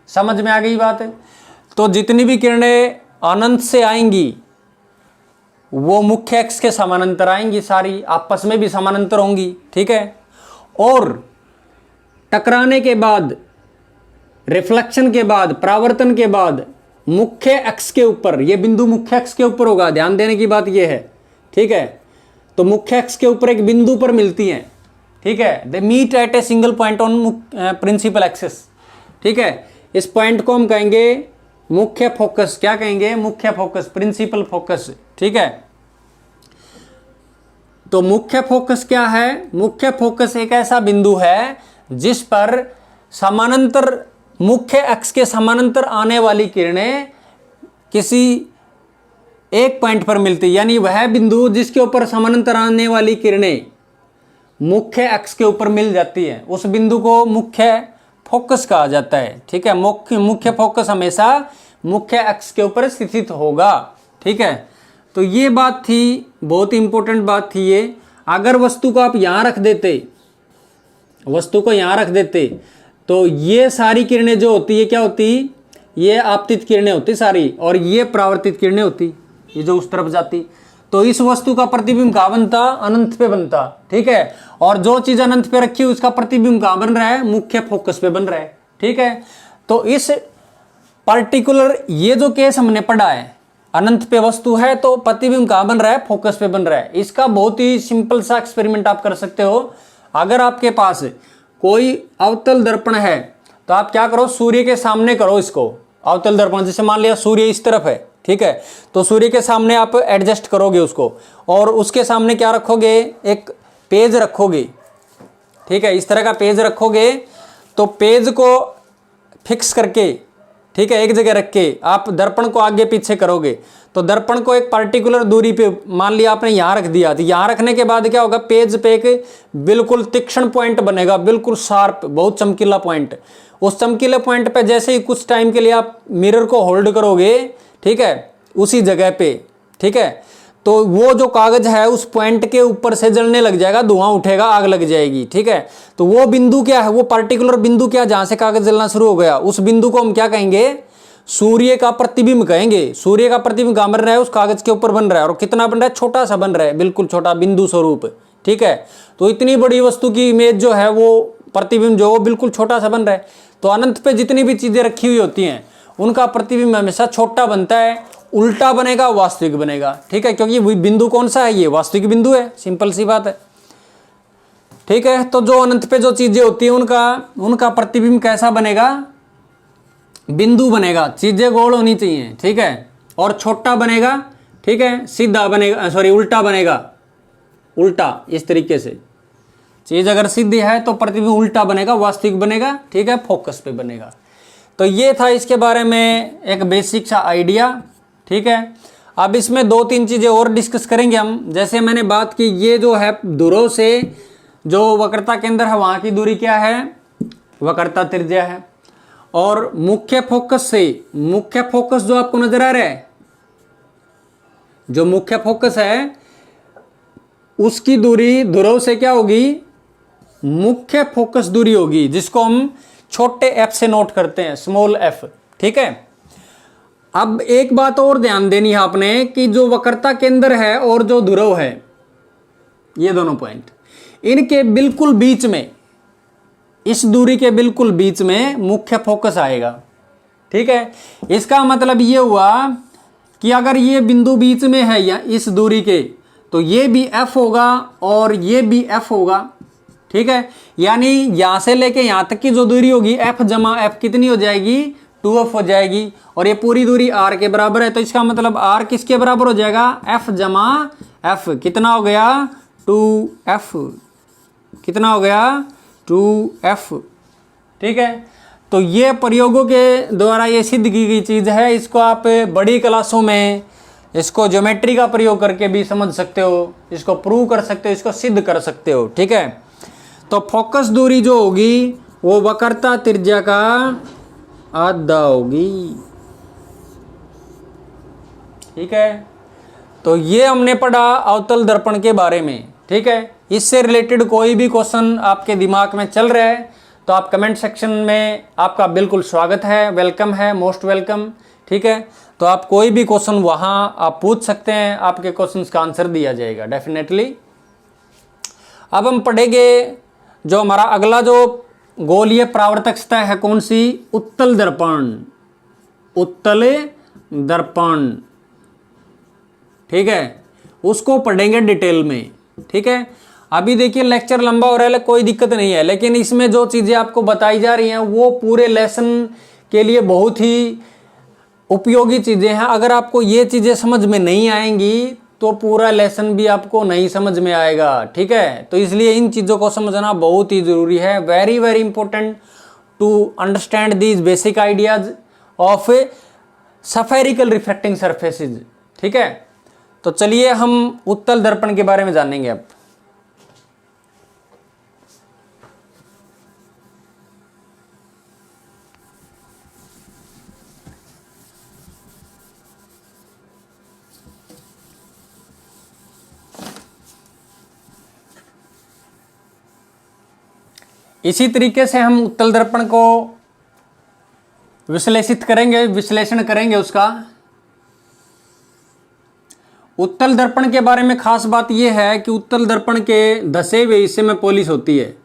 S1: समझ में आ गई बात है। तो जितनी भी किरणें अनंत से आएंगी वो मुख्य अक्ष के समानांतर आएंगी, सारी आपस में भी समानांतर होंगी, ठीक है। और टकराने के बाद, रिफ्लेक्शन के बाद, परावर्तन के बाद मुख्य अक्ष के ऊपर, ये बिंदु मुख्य अक्ष के ऊपर होगा, ध्यान देने की बात ये है, ठीक है। तो मुख्य अक्ष के ऊपर एक बिंदु पर मिलती हैं, ठीक है। They meet at a single point on principal axis, ठीक है। इस पॉइंट को हम कहेंगे मुख्य फोकस, क्या कहेंगे, मुख्य फोकस, प्रिंसिपल फोकस, ठीक है। तो मुख्य फोकस क्या है, मुख्य फोकस एक ऐसा बिंदु है जिस पर समानांतर, मुख्य अक्ष के समानांतर आने वाली किरणें किसी एक पॉइंट पर मिलती, यानी वह बिंदु जिसके ऊपर समानांतर आने वाली किरणें मुख्य अक्ष के ऊपर मिल जाती है, उस बिंदु को मुख्य फोकस कहा जाता है, ठीक है। मुख्य फोकस हमेशा मुख्य अक्ष के ऊपर स्थित होगा, ठीक है। तो ये बात थी, बहुत इंपॉर्टेंट बात थी ये। अगर वस्तु को आप यहां रख देते, वस्तु को यहां रख देते, तो ये सारी किरणें जो होती है क्या होती, ये आपतित किरणें होती सारी, और ये परावर्तित किरणें होती, ये जो उस तरफ जाती। तो इस वस्तु का प्रतिबिंब कहाँ बनता, अनंत पे बनता, ठीक है। और जो चीज अनंत पे रखी है उसका प्रतिबिंब कहाँ बन रहा है, मुख्य फोकस पे बन रहा है, ठीक है। तो इस पर्टिकुलर ये जो केस हमने पढ़ा है, अनंत पे वस्तु है तो प्रतिबिंब कहाँ बन रहा है, फोकस पे बन रहा है। इसका बहुत ही सिंपल सा एक्सपेरिमेंट आप कर सकते हो। अगर आपके पास कोई अवतल दर्पण है तो आप क्या करो, सूर्य के सामने करो इसको, अवतल दर्पण, जैसे मान लिया सूर्य इस तरफ है, ठीक है। तो सूर्य के सामने आप एडजस्ट करोगे उसको, और उसके सामने क्या रखोगे, एक पेज रखोगे, ठीक है। इस तरह का पेज रखोगे, तो पेज को फिक्स करके, ठीक है, एक जगह रख के आप दर्पण को आगे पीछे करोगे, तो दर्पण को एक पर्टिकुलर दूरी पे, मान लिया आपने यहाँ रख दिया, तो यहाँ रखने के बाद क्या होगा, पेज पे एक बिल्कुल तीक्ष्ण पॉइंट बनेगा, बिल्कुल शार्प, बहुत चमकीला पॉइंट। उस चमकीले पॉइंट पे जैसे ही कुछ टाइम के लिए आप मिरर को होल्ड करोगे, ठीक है, उसी जगह पे, ठीक है, तो वो जो कागज है उस पॉइंट के ऊपर से जलने लग जाएगा, धुआं उठेगा, आग लग जाएगी, ठीक है। तो वो बिंदु क्या है, वो पर्टिकुलर बिंदु क्या, जहां से कागज जलना शुरू हो गया, उस बिंदु को हम क्या कहेंगे, सूर्य का प्रतिबिंब कहेंगे। सूर्य का प्रतिबिंब कहां बन रहा है, उस कागज के ऊपर बन रहा है, और कितना बन रहा है, छोटा सा बन रहा है, बिल्कुल छोटा, बिंदु स्वरूप, ठीक है। तो इतनी बड़ी वस्तु की इमेज जो है, वो प्रतिबिंब जो वो बिल्कुल छोटा सा बन रहा है। तो अनंत पे जितनी भी चीजें रखी हुई होती हैं उनका प्रतिबिंब हमेशा छोटा बनता है, उल्टा बनेगा, वास्तविक बनेगा, ठीक है, क्योंकि बिंदु कौन सा है, ये वास्तविक बिंदु है, सिंपल सी बात है, ठीक है। तो जो अनंत पे जो चीजें होती हैं उनका प्रतिबिंब कैसा बनेगा, बिंदु बनेगा, चीजें गोल होनी चाहिए, ठीक है, और छोटा बनेगा, ठीक है, सीधा बनेगा, सॉरी उल्टा बनेगा, उल्टा, इस तरीके से चीज अगर सीधी है तो प्रतिबिंब उल्टा बनेगा, वास्तविक बनेगा, ठीक है, फोकस पे बनेगा। तो ये था इसके बारे में एक बेसिक सा आइडिया, ठीक है। अब इसमें दो तीन चीजें और डिस्कस करेंगे हम। जैसे मैंने बात की, ये जो है ध्रुव से जो वक्रता केंद्र है वहां की दूरी क्या है, वक्रता त्रिज्या है। और मुख्य फोकस से, मुख्य फोकस जो आपको नजर आ रहा है, जो मुख्य फोकस है उसकी दूरी ध्रुव से क्या होगी, मुख्य फोकस दूरी होगी, जिसको हम छोटे एफ से नोट करते हैं, स्मॉल एफ, ठीक है। अब एक बात और ध्यान देनी है आपने कि जो वक्रता केंद्र है और जो ध्रुव है, ये दोनों पॉइंट, इनके बिल्कुल बीच में, इस दूरी के बिल्कुल बीच में मुख्य फोकस आएगा। ठीक है, इसका मतलब ये हुआ कि अगर ये बिंदु बीच में है या इस दूरी के, तो ये भी F होगा और ये भी F होगा। ठीक है, यानी यहां से लेके यहां तक की जो दूरी होगी F जमा F कितनी हो जाएगी, 2F हो जाएगी। और ये पूरी दूरी R के बराबर है, तो इसका मतलब R किसके बराबर हो जाएगा, F जमा F। कितना हो गया, 2F। कितना हो गया, 2F। ठीक है, तो ये प्रयोगों के द्वारा ये सिद्ध की गई चीज है। इसको आप बड़ी क्लासों में इसको ज्योमेट्री का प्रयोग करके भी समझ सकते हो, इसको प्रूव कर सकते हो, इसको सिद्ध कर सकते हो। ठीक है, तो फोकस दूरी जो होगी वो वक्रता त्रिज्या का आधा होगी। ठीक है, तो ये हमने पढ़ा अवतल दर्पण के बारे में। ठीक है, इससे रिलेटेड कोई भी क्वेश्चन आपके दिमाग में चल रहा है तो आप कमेंट सेक्शन में, आपका बिल्कुल स्वागत है, वेलकम है, मोस्ट वेलकम। ठीक है, तो आप कोई भी क्वेश्चन वहां आप पूछ सकते हैं, आपके क्वेश्चन का आंसर दिया जाएगा डेफिनेटली। अब हम पढ़ेंगे जो हमारा अगला जो गोलीय परावर्तक सतह है कौन सी, उत्तल दर्पण। उत्तल दर्पण, ठीक है, उसको पढ़ेंगे डिटेल में। ठीक है, अभी देखिए लेक्चर लंबा हो रहा है, कोई दिक्कत नहीं है, लेकिन इसमें जो चीजें आपको बताई जा रही हैं वो पूरे लेसन के लिए बहुत ही उपयोगी चीजें हैं। अगर आपको ये चीजें समझ में नहीं आएंगी तो पूरा लेसन भी आपको नहीं समझ में आएगा। ठीक है, तो इसलिए इन चीजों को समझना बहुत ही जरूरी है। Very very important to understand these basic ideas of spherical refracting surfaces. ठीक है, तो चलिए हम उत्तल दर्पण के बारे में जानेंगे अब। इसी तरीके से हम उत्तल दर्पण को विश्लेषित करेंगे, विश्लेषण करेंगे उसका। उत्तल दर्पण के बारे में खास बात यह है कि उत्तल दर्पण के धसे हुए हिस्से में पॉलिश होती है।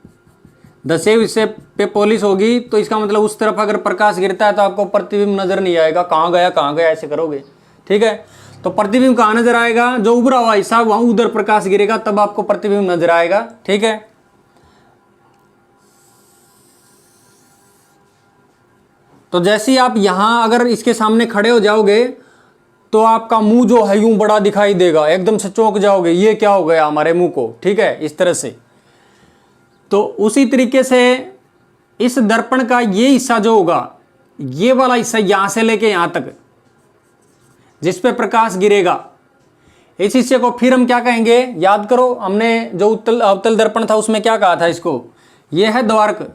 S1: धसे हुए हिस्से पे पॉलिश होगी तो इसका मतलब उस तरफ अगर प्रकाश गिरता है तो आपको प्रतिबिंब नजर नहीं आएगा, कहाँ गया ऐसे करोगे। ठीक है, तो प्रतिबिंब कहाँ नजर आएगा, जो उभरा हुआ हिस्सा वहां उधर प्रकाश गिरेगा तब आपको प्रतिबिंब नजर आएगा। ठीक है, तो जैसे आप यहां अगर इसके सामने खड़े हो जाओगे तो आपका मुंह जो है यूं बड़ा दिखाई देगा, एकदम से चौंक जाओगे, ये क्या हो गया हमारे मुंह को। ठीक है, इस तरह से। तो उसी तरीके से इस दर्पण का ये हिस्सा जो होगा, ये वाला हिस्सा यहां से लेके यहां तक जिस पे प्रकाश गिरेगा, इस हिस्से को फिर हम क्या कहेंगे, याद करो हमने जो उत्तल अवतल दर्पण था उसमें क्या कहा था इसको, ये है द्वारक।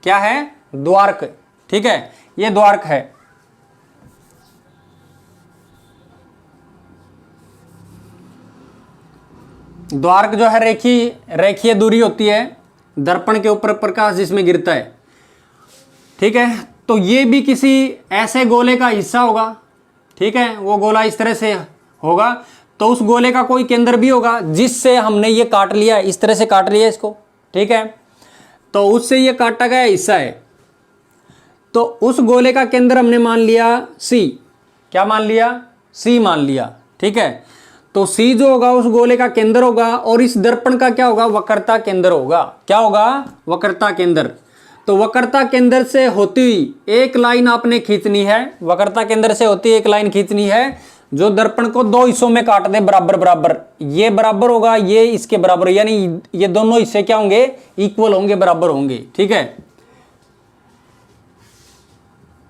S1: क्या है, द्वारक। ठीक है, ये द्वारक है। द्वारक जो है रेखीय दूरी होती है दर्पण के ऊपर प्रकाश जिसमें गिरता है। ठीक है, तो ये भी किसी ऐसे गोले का हिस्सा होगा। ठीक है, वो गोला इस तरह से होगा, तो उस गोले का कोई केंद्र भी होगा जिससे हमने ये काट लिया, इस तरह से काट लिया इसको। ठीक है, तो उससे ये काटा गया हिस्सा है, तो उस गोले का केंद्र हमने मान लिया C। क्या मान लिया, C मान लिया। ठीक है, तो C जो होगा उस गोले का केंद्र होगा और इस दर्पण का क्या होगा, वक्रता केंद्र होगा। क्या होगा, वक्रता केंद्र। तो वक्रता केंद्र से होती हुई एक लाइन आपने खींचनी है, वक्रता केंद्र से होती एक लाइन खींचनी है जो दर्पण को दो हिस्सों में काट दे बराबर बराबर। ये बराबर होगा, ये इसके बराबर, यानी ये दोनों हिस्से क्या होंगे, इक्वल होंगे, बराबर होंगे। ठीक है,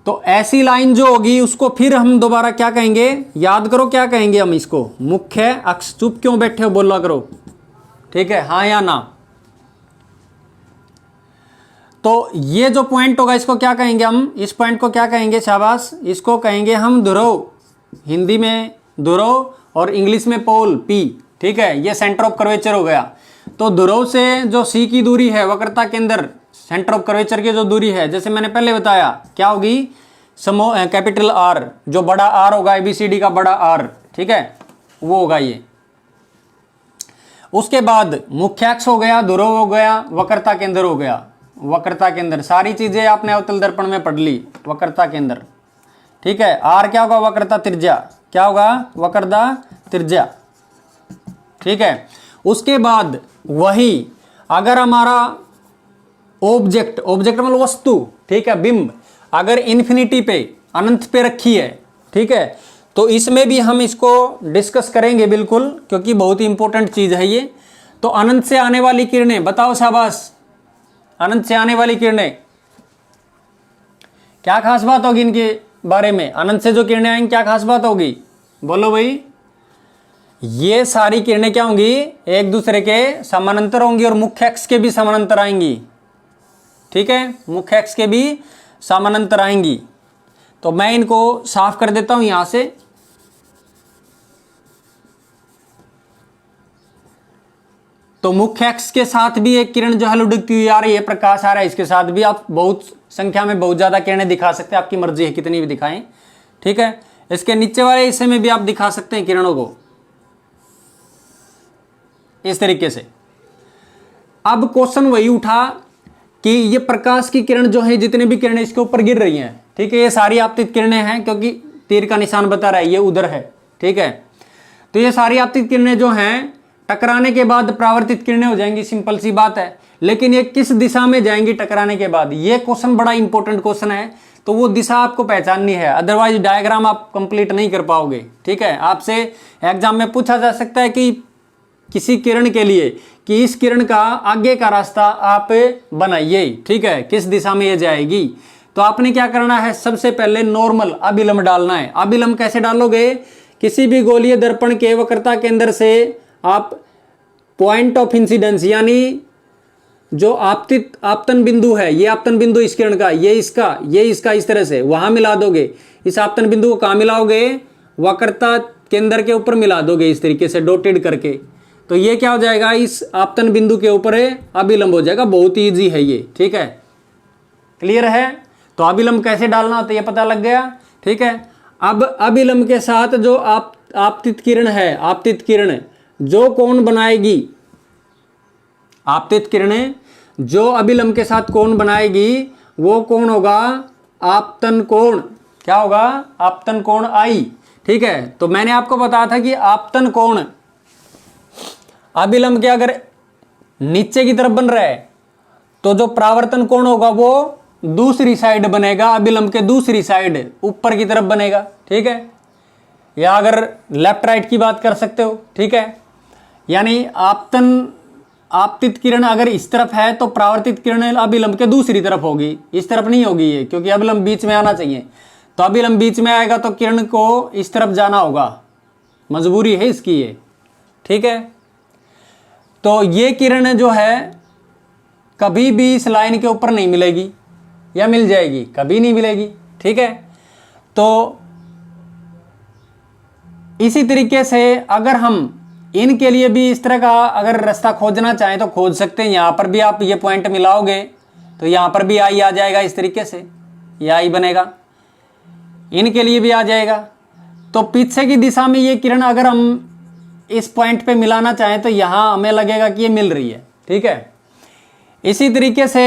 S1: तो ऐसी लाइन जो होगी उसको फिर हम दोबारा क्या कहेंगे, याद करो क्या कहेंगे हम इसको, मुख्य अक्ष। चुप क्यों बैठे हो, बोला करो। ठीक है, हाँ या ना। तो ये जो पॉइंट होगा इसको क्या कहेंगे हम, इस पॉइंट को क्या कहेंगे, शाबाश, इसको कहेंगे हम ध्रुव। हिंदी में ध्रुव और इंग्लिश में पोल, P। ठीक है, ये सेंटर ऑफ कर्वेचर हो गया। तो ध्रुव से जो C की दूरी है वक्रता केंद्र, सेंटर ऑफ कर्वेचर की जो दूरी है, जैसे मैंने पहले बताया क्या होगी, कैपिटल आर, जो बड़ा आर होगा ABCD का बड़ा आर, ठीक है, वो होगा ये। उसके बाद मुख्य अक्ष हो गया, ध्रुव हो गया, वक्रता केंद्र हो गया। वक्रता केंद्र सारी चीजें आपने अवतल दर्पण में पढ़ ली। वक्रता केंद्र, ठीक है। आर क्या होगा? वक्रता त्रिज्या। क्या होगा? वक्रता त्रिज्या, ठीक है। उसके बाद वही अगर हमारा ऑब्जेक्ट मतलब वस्तु, ठीक है, बिंब अगर इन्फिनिटी पे, अनंत पे रखी है, ठीक है, तो इसमें भी हम इसको डिस्कस करेंगे बिल्कुल, क्योंकि बहुत ही इंपॉर्टेंट चीज है ये। तो अनंत से आने वाली किरणें, बताओ शाबाश, अनंत से आने वाली किरणें क्या खास बात होगी इनके बारे में? अनंत से जो किरणें आएंगी क्या खास बात होगी? बोलो भाई। ये सारी किरणें क्या होंगी? एक दूसरे के समानांतर होंगी और मुख्य अक्ष के भी समानांतर आएंगी, ठीक है, मुख्य अक्ष के भी समानांतर आएंगी। तो मैं इनको साफ कर देता हूं यहां से। तो मुख्य अक्ष के साथ भी एक किरण जो है लुढ़कती हुई आ रही है, प्रकाश आ रहा है, इसके साथ भी आप बहुत संख्या में बहुत ज्यादा किरणें दिखा सकते हैं, आपकी मर्जी है कितनी भी दिखाएं, ठीक है। इसके नीचे वाले हिस्से में भी आप दिखा सकते हैं किरणों को इस तरीके से। अब क्वेश्चन वही उठा कि ये प्रकाश की किरण जो है, जितने भी किरणें इसके ऊपर गिर रही हैं, ठीक है, ये सारी आपतित किरणें हैं, क्योंकि तीर का निशान बता रहा है ये उधर है, ठीक है। तो ये सारी आपतित किरणें जो हैं टकराने के बाद परावर्तित किरणें हो जाएंगी, सिंपल सी बात है। लेकिन ये किस दिशा में जाएंगी टकराने के बाद? ये क्वेश्चन बड़ा इंपॉर्टेंट क्वेश्चन है, तो वो दिशा आपको पहचाननी है, अदरवाइज डायग्राम आप कंप्लीट नहीं कर पाओगे, ठीक है। आपसे एग्जाम में पूछा जा सकता है कि किसी किरण के लिए कि इस किरण का आगे का रास्ता आप बनाइए, ठीक है, किस दिशा में ये जाएगी। तो आपने क्या करना है? सबसे पहले नॉर्मल अभिलंब डालना है। अभिलंब कैसे डालोगे? किसी भी गोलीय दर्पण के वक्रता केंद्र से आप पॉइंट ऑफ इंसिडेंस, यानी जो आपतन बिंदु है, ये आपतन बिंदु इस किरण का, ये इसका इस तरह से वहां मिला दोगे। इस आपतन बिंदु को कहां मिलाओगे? वक्रता केंद्र के ऊपर मिला दोगे इस तरीके से डॉटेड करके। तो ये क्या हो जाएगा? इस आपतन बिंदु के ऊपर अभिलंब हो जाएगा। बहुत ही ईजी है ये, ठीक है, क्लियर है। तो अभिलंब कैसे डालना होता है ये पता लग गया, ठीक है। अब अभिलंब के साथ जो आपतित किरण है, आपतित किरण जो कोण बनाएगी, आपतित किरणें जो अभिलंब के साथ कोण बनाएगी, वो कोण होगा आपतन कोण। क्या होगा? आपतन कोण आई, ठीक है। तो मैंने आपको बताया था कि आपतन कोण अभिलंब के अगर नीचे की तरफ बन रहा है, तो जो परावर्तन कोण होगा वो दूसरी साइड बनेगा, अभिलंब के दूसरी साइड ऊपर की तरफ बनेगा, ठीक है। या अगर लेफ्ट राइट की बात कर सकते हो, ठीक है। यानी आपतित किरण अगर इस तरफ है तो परावर्तित किरण अभिलंब के दूसरी तरफ होगी, इस तरफ नहीं होगी ये, क्योंकि अभिलंब बीच में आना चाहिए। तो अभिलंब बीच में आएगा तो किरण को इस तरफ जाना होगा, मजबूरी है इसकी ये, ठीक है। तो ये किरण जो है कभी भी इस लाइन के ऊपर नहीं मिलेगी, या मिल जाएगी? कभी नहीं मिलेगी, ठीक है। तो इसी तरीके से अगर हम इनके लिए भी इस तरह का अगर रास्ता खोजना चाहें तो खोज सकते हैं। यहां पर भी आप ये पॉइंट मिलाओगे तो यहां पर भी आई आ जाएगा इस तरीके से, ये आई बनेगा, इनके लिए भी आ जाएगा। तो पीछे की दिशा में ये किरण अगर हम इस पॉइंट पे मिलाना चाहें तो यहां हमें लगेगा कि ये मिल रही है, ठीक है। इसी तरीके से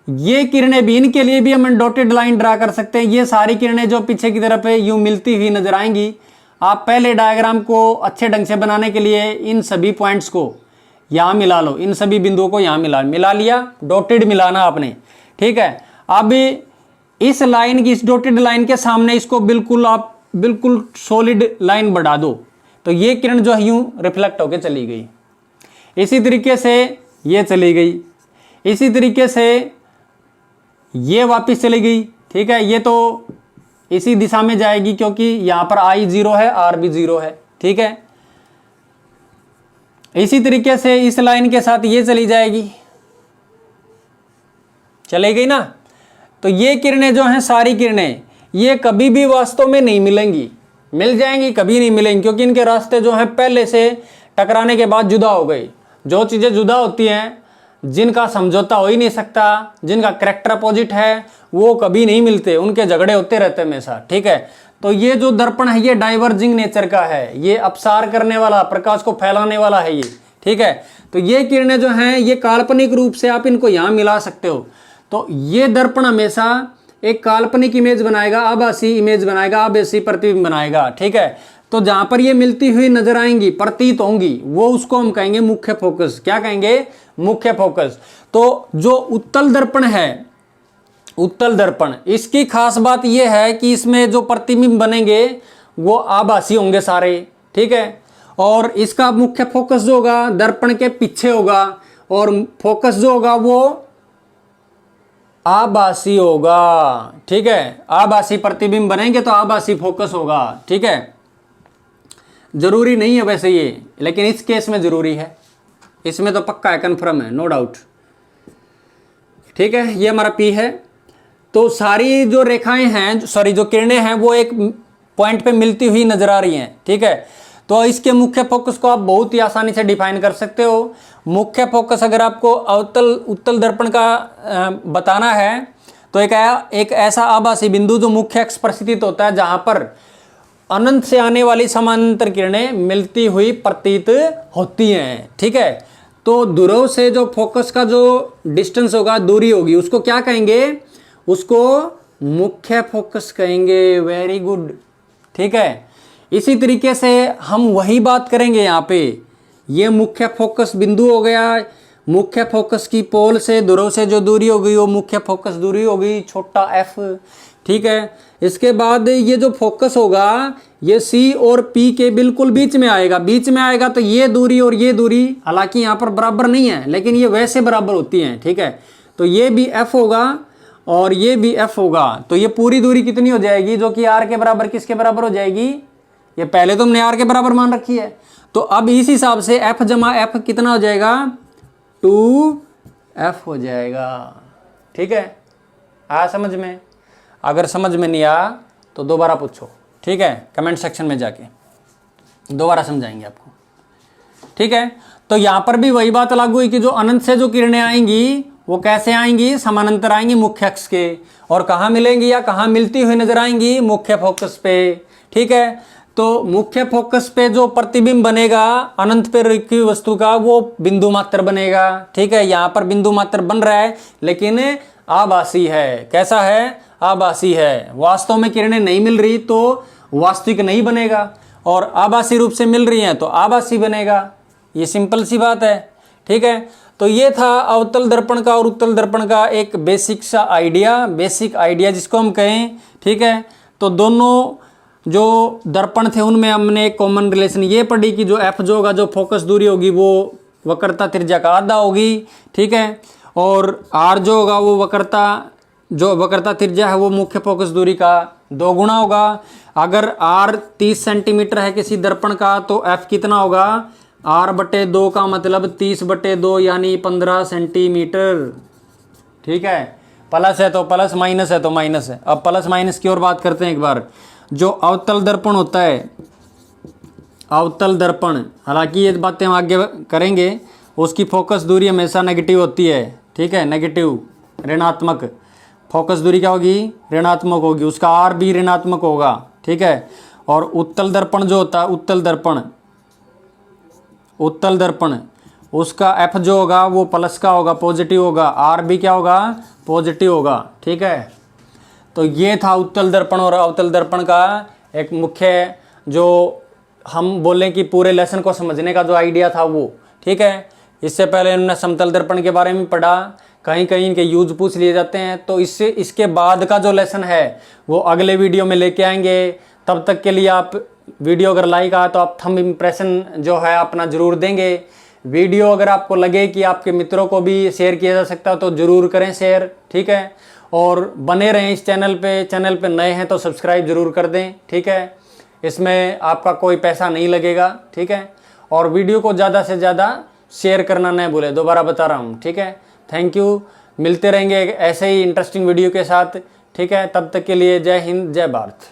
S1: ये किरणें भी, इनके लिए भी हम डॉटेड लाइन ड्रा कर सकते हैं। ये सारी किरणें जो पीछे की तरफ है यूं मिलती हुई नजर आएंगी। आप पहले डायग्राम को अच्छे ढंग से बनाने के लिए इन सभी पॉइंट्स को यहां मिला लो, इन सभी बिंदुओं को यहां मिला लिया, डॉटेड मिलाना आपने, ठीक है। अब इस लाइन की, इस डॉटेड लाइन के सामने इसको बिल्कुल सॉलिड लाइन बढ़ा दो, तो ये किरण जो है यूं रिफ्लेक्ट होकर चली गई। इसी तरीके से ये चली गई, इसी तरीके से ये वापस चली गई, ठीक है। ये तो इसी दिशा में जाएगी क्योंकि यहां पर आई 0 है, आर भी 0 है, ठीक है। इसी तरीके से इस लाइन के साथ ये चली जाएगी, चले गई ना। तो ये किरणें जो हैं, सारी किरणें, ये कभी भी वास्तव में नहीं मिलेंगी, मिल जाएंगी कभी नहीं मिलेंगी, क्योंकि इनके रास्ते जो हैं पहले से टकराने के बाद जुदा हो गए। जो चीजें जुदा होती हैं जिनका समझौता हो ही नहीं सकता, जिनका कैरेक्टर अपोजिट है, वो कभी नहीं मिलते, उनके झगड़े होते रहते हमेशा, ठीक है। तो ये जो दर्पण है ये डाइवर्जिंग नेचर का है, ये अपसार करने वाला, प्रकाश को फैलाने वाला है ये, ठीक है। तो ये किरणें जो हैं ये काल्पनिक रूप से आप इनको यहां मिला सकते हो। तो ये दर्पण हमेशा एक काल्पनिक इमेज बनाएगा, आभासी इमेज बनाएगा, आभासी प्रतिबिंब बनाएगा, ठीक है। तो जहां पर ये मिलती हुई नजर आएंगी, प्रतीत होंगी, वो उसको हम कहेंगे मुख्य फोकस। क्या कहेंगे? मुख्य फोकस। तो जो उत्तल दर्पण है, उत्तल दर्पण, इसकी खास बात यह है कि इसमें जो प्रतिबिंब बनेंगे वो आभासी होंगे सारे, ठीक है। और इसका मुख्य फोकस जो होगा दर्पण के पीछे होगा, और फोकस जो होगा वो आभासी होगा, ठीक है। आभासी प्रतिबिंब बनेंगे तो आभासी फोकस होगा, ठीक है। जरूरी नहीं है वैसे ये, लेकिन इस केस में जरूरी है, इसमें तो पक्का है, कन्फर्म है, नो डाउट, ठीक है। ये हमारा पी है। तो सारी जो रेखाएं हैं, सॉरी जो किरणें हैं, वो एक पॉइंट पे मिलती हुई नजर आ रही हैं, ठीक है। तो इसके मुख्य फोकस को आप बहुत ही आसानी से डिफाइन कर सकते हो। मुख्य फोकस अगर आपको उत्तल दर्पण का बताना है तो एक ऐसा आभासी बिंदु जो मुख्य अक्ष पर स्थित होता है, जहां पर अनंत से आने वाली समानांतर किरणें मिलती हुई प्रतीत होती हैं, ठीक है। तो ध्रुव से जो फोकस का जो डिस्टेंस होगा, दूरी होगी, उसको क्या कहेंगे? उसको मुख्य फोकस कहेंगे। वेरी गुड, ठीक है। इसी तरीके से हम वही बात करेंगे यहाँ पे। ये मुख्य फोकस बिंदु हो गया, मुख्य फोकस की पोल से, ध्रुव से जो दूरी होगी वो मुख्य फोकस दूरी होगी, छोटा f, ठीक है। इसके बाद ये जो फोकस होगा ये C और P के बिल्कुल बीच में आएगा, बीच में आएगा। तो ये दूरी और ये दूरी हालांकि यहाँ पर बराबर नहीं है, लेकिन ये वैसे बराबर होती हैं, ठीक है। तो ये भी f होगा और ये भी f होगा। तो ये पूरी दूरी कितनी हो जाएगी? जो कि r के बराबर, किसके बराबर हो जाएगी? ये पहले तो हमने r के बराबर मान रखी है। तो अब इस हिसाब से f जमा f कितना हो जाएगा? 2f हो जाएगा, ठीक है। आया समझ में? अगर समझ में नहीं आया तो दोबारा पूछो, ठीक है, कमेंट सेक्शन में जाके दोबारा समझाएंगे आपको, ठीक है। तो यहां पर भी वही बात लागू हुई कि जो अनंत से जो किरणें आएंगी वो कैसे आएंगी? समानांतर आएंगी मुख्य अक्ष के। और कहाँ मिलेंगी या कहाँ मिलती हुई नजर आएंगी? मुख्य फोकस पे, ठीक है। तो मुख्य फोकस पे जो प्रतिबिंब बनेगा अनंत पे रखी वस्तु का, वो बिंदु मात्र बनेगा, ठीक है। यहाँ पर बिंदु मात्र बन रहा है लेकिन आभासी है। कैसा है? आभासी है। वास्तव में किरणें नहीं मिल रही तो वास्तविक नहीं बनेगा, और आभासी रूप से मिल रही हैं तो आभासी बनेगा। ये सिंपल सी बात है, ठीक है। तो ये था अवतल दर्पण का और उत्तल दर्पण का एक बेसिक सा आइडिया, बेसिक आइडिया जिसको हम कहें, ठीक है। तो दोनों जो दर्पण थे उनमें हमने एक कॉमन रिलेशन ये पढ़ी कि जो f जो होगा, जो फोकस दूरी होगी, वो वक्रता त्रिज्या का आधा होगी, ठीक है। और r जो होगा वो वक्रता त्रिज्या है वो मुख्य फोकस दूरी का 2 गुना होगा। अगर r 30 सेंटीमीटर है किसी दर्पण का तो f कितना होगा? r/2 का मतलब 30/2 यानी 15 सेंटीमीटर, ठीक है। प्लस है तो प्लस, माइनस है तो माइनस है। अब प्लस माइनस की ओर बात करते हैं एक बार। जो अवतल दर्पण होता है, अवतल दर्पण, हालांकि ये बातें हम आगे करेंगे, उसकी फोकस दूरी हमेशा नेगेटिव होती है, ठीक है, नेगेटिव, ऋणात्मक। फोकस दूरी क्या होगी? ऋणात्मक होगी, उसका r भी ऋणात्मक होगा, ठीक है। और उत्तल दर्पण जो होता है, उत्तल दर्पण उसका f जो होगा वो प्लस का होगा, पॉजिटिव होगा, r भी क्या होगा? पॉजिटिव होगा, ठीक है। तो ये था उत्तल दर्पण और अवतल दर्पण का एक मुख्य, जो हम बोलें कि पूरे लेसन को समझने का जो आइडिया था वो, ठीक है। इससे पहले हमने समतल दर्पण के बारे में पढ़ा, कहीं कहीं इनके यूज पूछ लिए जाते हैं। तो इसके बाद का जो लेसन है वो अगले वीडियो में लेके आएंगे। तब तक के लिए आप वीडियो अगर लाइक आया तो आप थंब इम्प्रेशन जो है अपना जरूर देंगे। वीडियो अगर आपको लगे कि आपके मित्रों को भी शेयर किया जा सकता है तो ज़रूर करें शेयर, ठीक है। और बने रहें इस चैनल पे नए हैं तो सब्सक्राइब जरूर कर दें, ठीक है। इसमें आपका कोई पैसा नहीं लगेगा, ठीक है। और वीडियो को ज़्यादा से ज़्यादा शेयर करना न भूलें, दोबारा बता रहा हूँ, ठीक है। थैंक यू, मिलते रहेंगे ऐसे ही इंटरेस्टिंग वीडियो के साथ, ठीक है। तब तक के लिए जय हिंद, जय भारत।